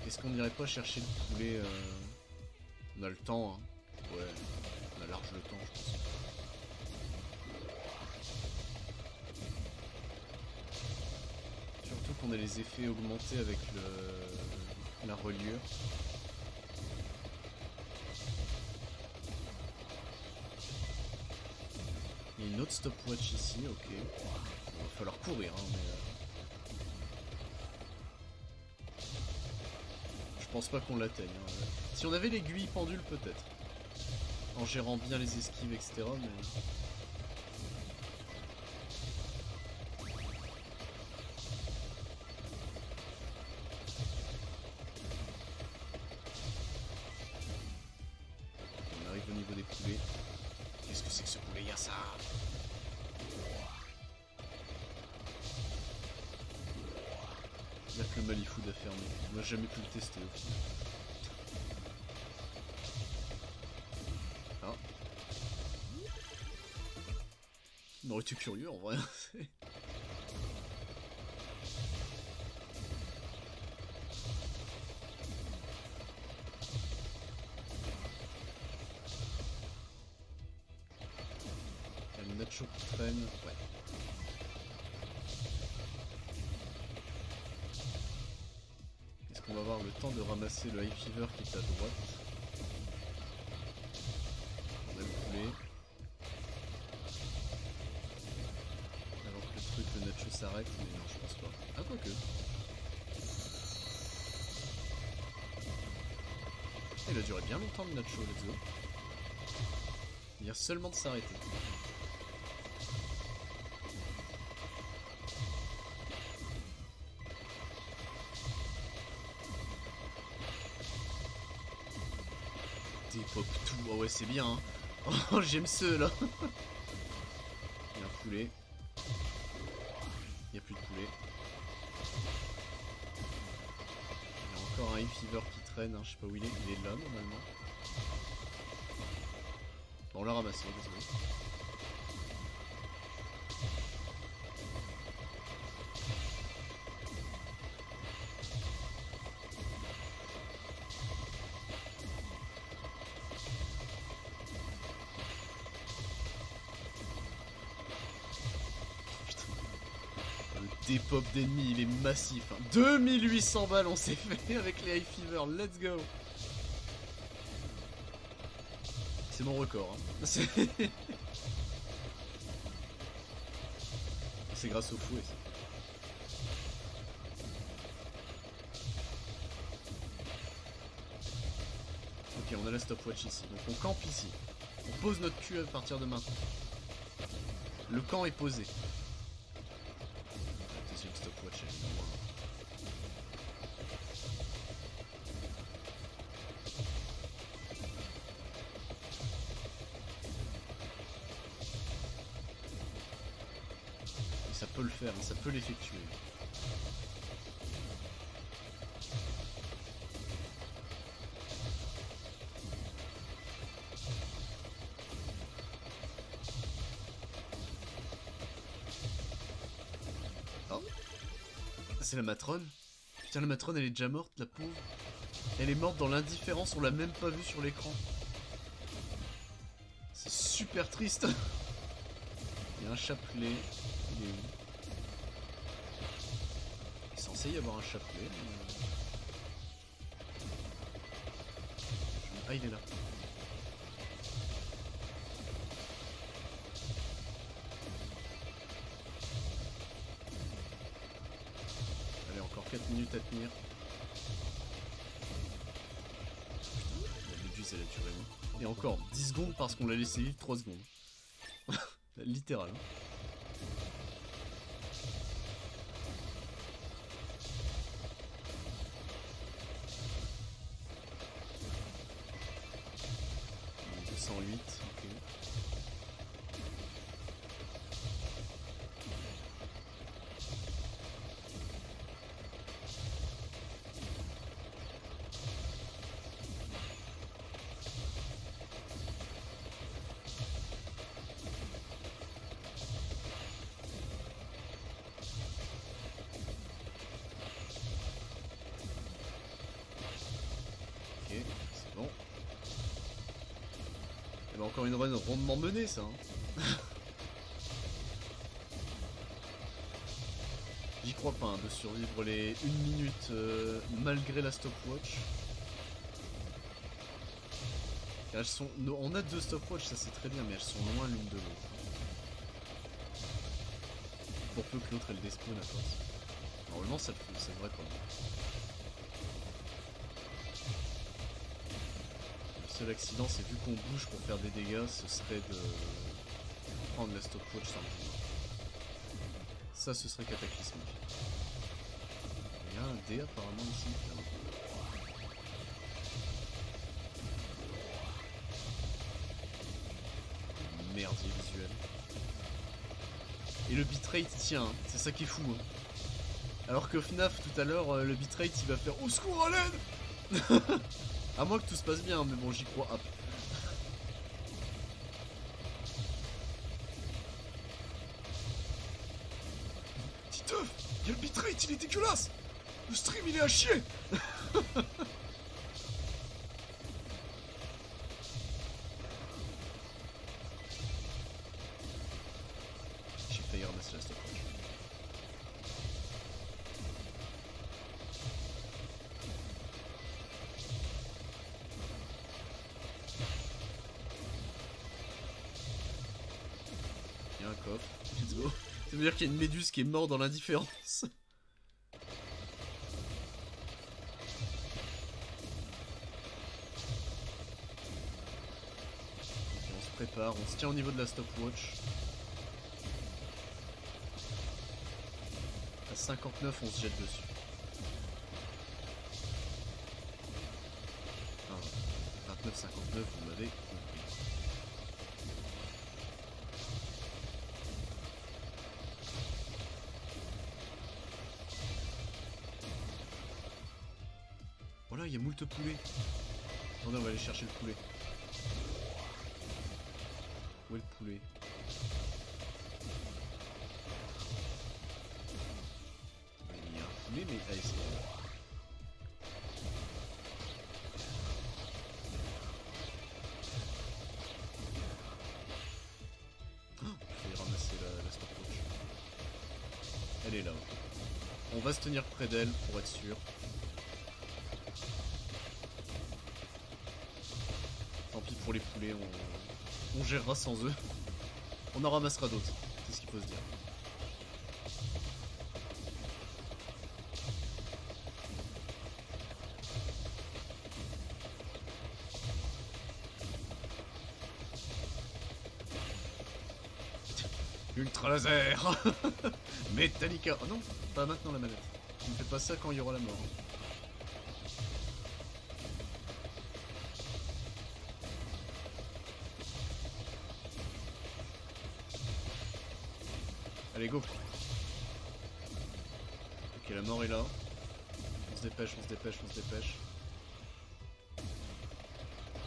Est-ce qu'on n'irait pas chercher le poulet On a le temps, hein. Ouais, on a large le temps, je pense. Surtout qu'on a les effets augmentés avec la reliure. Il y a une autre stopwatch ici, ok. Il va falloir courir, hein, mais... Je pense pas qu'on l'atteigne. Hein. Si on avait l'aiguille pendule, peut-être. En gérant bien les esquives, etc. Mais... On arrive au niveau des poulets. Qu'est-ce que c'est que ce poulet? Y'a ça! Il y a que le Malifood à fermer. On n'a jamais pu le tester au final. Ah. On aurait été curieux en vrai. Il y a le nacho qui traîne. Ouais. On va avoir le temps de ramasser le High Fever qui est à droite. On a le poulet. Avant que le nacho s'arrête, mais non, je pense pas. Ah, quoique. Il a duré bien longtemps le nacho, let's go. Il vient seulement de s'arrêter. Dépop tout. Oh ouais, c'est bien. Hein. Oh, j'aime ceux-là. Il y a un poulet. Il n'y a plus de poulet. Il y a encore un Fever qui traîne. Hein. Je sais pas où il est. Il est là, normalement. Bon, on l'a ramassé, désolé. Dépop d'ennemis, il est massif. Hein. 2800 balles, on s'est fait avec les High Fever, let's go. C'est mon record. Hein. C'est grâce au fouet. Ça. Ok, on a la stopwatch ici. Donc on campe ici. On pose notre cul à partir de maintenant. Le camp est posé. Deuxième stopwatch, évidemment. Et ça peut le faire, hein, ça peut l'effectuer. C'est la matrone. Putain, la matrone, elle est déjà morte, la pauvre. Elle est morte dans l'indifférence, on l'a même pas vue sur l'écran. C'est super triste. Il y a un chapelet. Il est où? Il est censé y avoir un chapelet. Mais... Ah, il est là. Allez, encore 4 minutes à tenir. La méduse, elle a duré. Et encore 10 secondes parce qu'on l'a laissé vivre 3 secondes. Littéral. « 208, ok. C'est bon. Et bah encore une run rondement menée, ça. Hein. J'y crois pas, hein, de survivre les 1 minute malgré la stopwatch. Elles sont... On a 2 stopwatch, ça c'est très bien, mais elles sont loin l'une de l'autre. Pour peu que l'autre elle despawn à force. Normalement ça devrait pas. Le seul accident, c'est vu qu'on bouge pour faire des dégâts, ce serait de prendre la stopwatch sans le vouloir. Ça, ce serait cataclysmique. Il y a un dé apparemment ici. Merdier visuel. Et le bitrate tient, hein. C'est ça qui est fou. Hein. Alors qu'au FNAF tout à l'heure, le bitrate il va faire au secours à l'aide. À moins que tout se passe bien, mais bon, j'y crois. Hop. Titeuf, il y a le bitrate, il est dégueulasse. Le stream, il est à chier. J'ai failli ramasser la stopwatch. Il y a un coffre, let's go. Ça veut dire qu'il y a une méduse qui est morte dans l'indifférence. On se prépare, on se tient au niveau de la stopwatch. À 59, on se jette dessus. Ah, 29,59. vous m'avez compris. Voilà, il y a moult poulets. Attendez, on va aller chercher le poulet. Où est le poulet? Il y a un poulet, mais... allez, c'est bon. Je vais ramasser la stopwatch. Elle est là. On va se tenir près d'elle pour être sûr. Tant pis pour les poulets, on gérera sans eux. On en ramassera d'autres, c'est ce qu'il faut se dire. Ultra laser. Metallica. Oh non, pas maintenant la manette. Tu ne fais pas ça quand il y aura la mort. Allez, go. Ok, la mort est là. On se dépêche, on se dépêche, on se dépêche.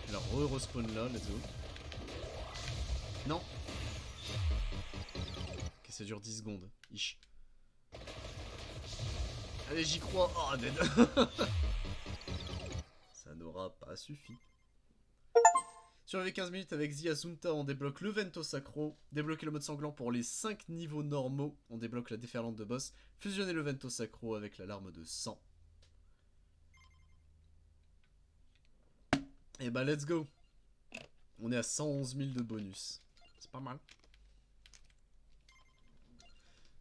Alors, respawn là, let's go. Non. Ok, ça dure 10 secondes. Ish. Allez, j'y crois. Oh, dead. Ça n'aura pas suffi. Survivez 15 minutes avec Ziazunta, on débloque le Vento Sacro. Débloquer le mode sanglant pour les 5 niveaux normaux. On débloque la déferlante de boss. Fusionnez le Vento Sacro avec la larme de sang. Et bah, let's go. On est à 111 000 de bonus. C'est pas mal.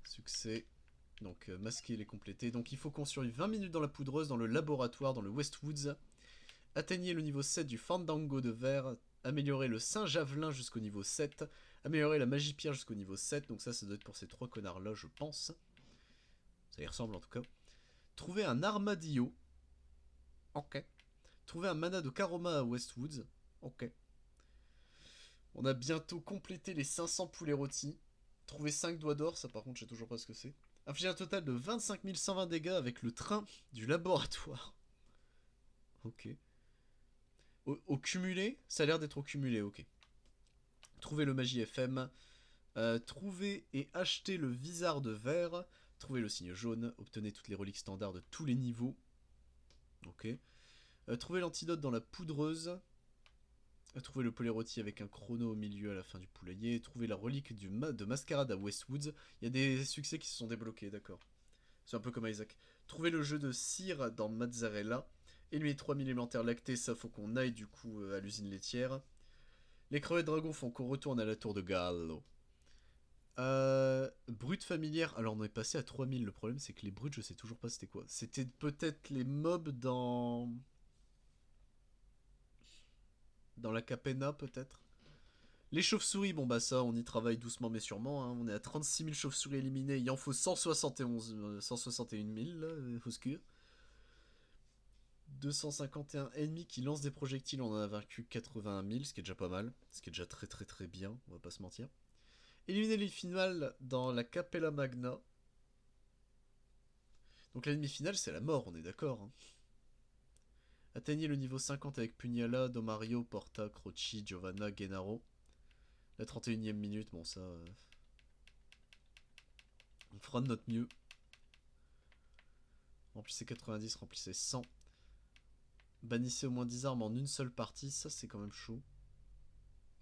Succès. Donc, masquer les compléter. Donc, il faut qu'on survive 20 minutes dans la poudreuse, dans le laboratoire, dans le Westwoods. Atteignez le niveau 7 du Fandango de verre. Améliorer le Saint-Javelin jusqu'au niveau 7. Améliorer la magie pierre jusqu'au niveau 7. Donc ça doit être pour ces 3 connards là, je pense. Ça y ressemble en tout cas. Trouver un armadillo. Ok. Trouver un mana de Karoma à Westwoods. Ok. On a bientôt complété les 500 poulets rôtis. Trouver 5 doigts d'or, ça par contre je sais toujours pas ce que c'est. Infliger un total de 25 120 dégâts avec le train du laboratoire. Ok. Au cumulé, ça a l'air d'être au cumulé, ok. Trouver le magie FM. Trouver et acheter le visard de verre. Trouver le signe jaune. Obtenez toutes les reliques standards de tous les niveaux. Ok. Trouver l'antidote dans la poudreuse. Trouver le poulet rôti avec un chrono au milieu à la fin du poulailler. Trouver la relique de mascarade à Westwoods. Il y a des succès qui se sont débloqués, d'accord. C'est un peu comme Isaac. Trouver le jeu de cire dans Mazzarella. Éliminer 3000 élémentaires lactés, ça faut qu'on aille du coup à l'usine laitière. Les crevettes dragons font qu'on retourne à la tour de Gallo. Brutes familières. Alors on est passé à 3000. Le problème c'est que les brutes, je sais toujours pas c'était quoi. C'était peut-être les mobs dans la Capena peut-être. Les chauves-souris, bon bah ça on y travaille doucement mais sûrement. Hein. On est à 36 000 chauves-souris éliminées. Il en faut 161 000 là, faut se cuire. 251 ennemis qui lancent des projectiles, on en a vaincu 81 000, ce qui est déjà pas mal. Ce qui est déjà très très très bien, on va pas se mentir. Éliminer les finales dans la Capella Magna. Donc l'ennemi final c'est la mort, on est d'accord. Hein. Atteignez le niveau 50 avec Pugnala, Domario, Porta, Croci, Giovanna, Gennaro. La 31ème minute, bon ça... on fera de notre mieux. Remplissez 90, remplissez 100. Bannissez au moins 10 armes en une seule partie, ça c'est quand même chaud.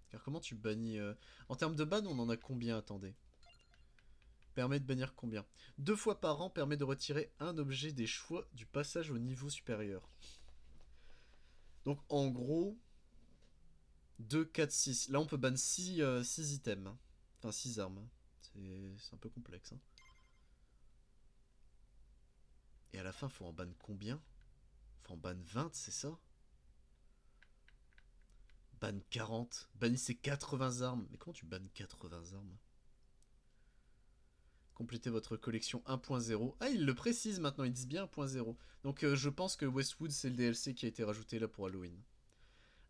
Car comment tu bannis... En termes de ban, on en a combien, attendez. Permet de bannir combien? 2 fois par an permet de retirer un objet des choix du passage au niveau supérieur. Donc en gros... 2, 4, 6. Là on peut ban 6 items. Enfin 6 armes. C'est un peu complexe. Hein. Et à la fin, faut en ban combien? Faut en ban 20, c'est ça? Ban 40. Bannissez 80 armes. Mais comment tu bannes 80 armes? Complétez votre collection 1.0. Ah, ils le précisent maintenant, ils disent bien 1.0. Donc je pense que Westwood, c'est le DLC qui a été rajouté là pour Halloween.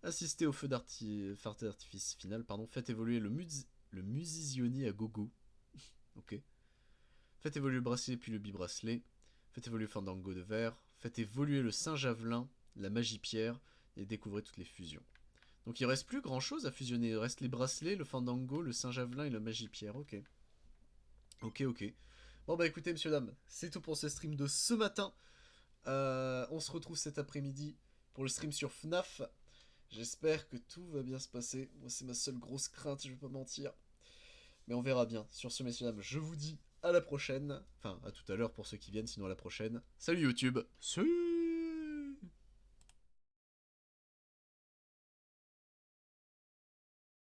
Assistez au feu d'artifice final, pardon. Faites évoluer le musicioni à gogo. Ok. Faites évoluer le bracelet puis le bibracelet. Faites évoluer le fandango de verre. Faites évoluer le Saint-Javelin, la magie pierre, et découvrez toutes les fusions. Donc il reste plus grand chose à fusionner. Il reste les bracelets, le fandango, le Saint-Javelin et la magie pierre. Ok. Ok, ok. Bon bah écoutez, messieurs, dames, c'est tout pour ce stream de ce matin. On se retrouve cet après-midi pour le stream sur FNAF. J'espère que tout va bien se passer. Moi, c'est ma seule grosse crainte, je vais pas mentir. Mais on verra bien. Sur ce, messieurs, dames, je vous dis à la prochaine. Enfin, à tout à l'heure pour ceux qui viennent, sinon à la prochaine. Salut YouTube. Salut.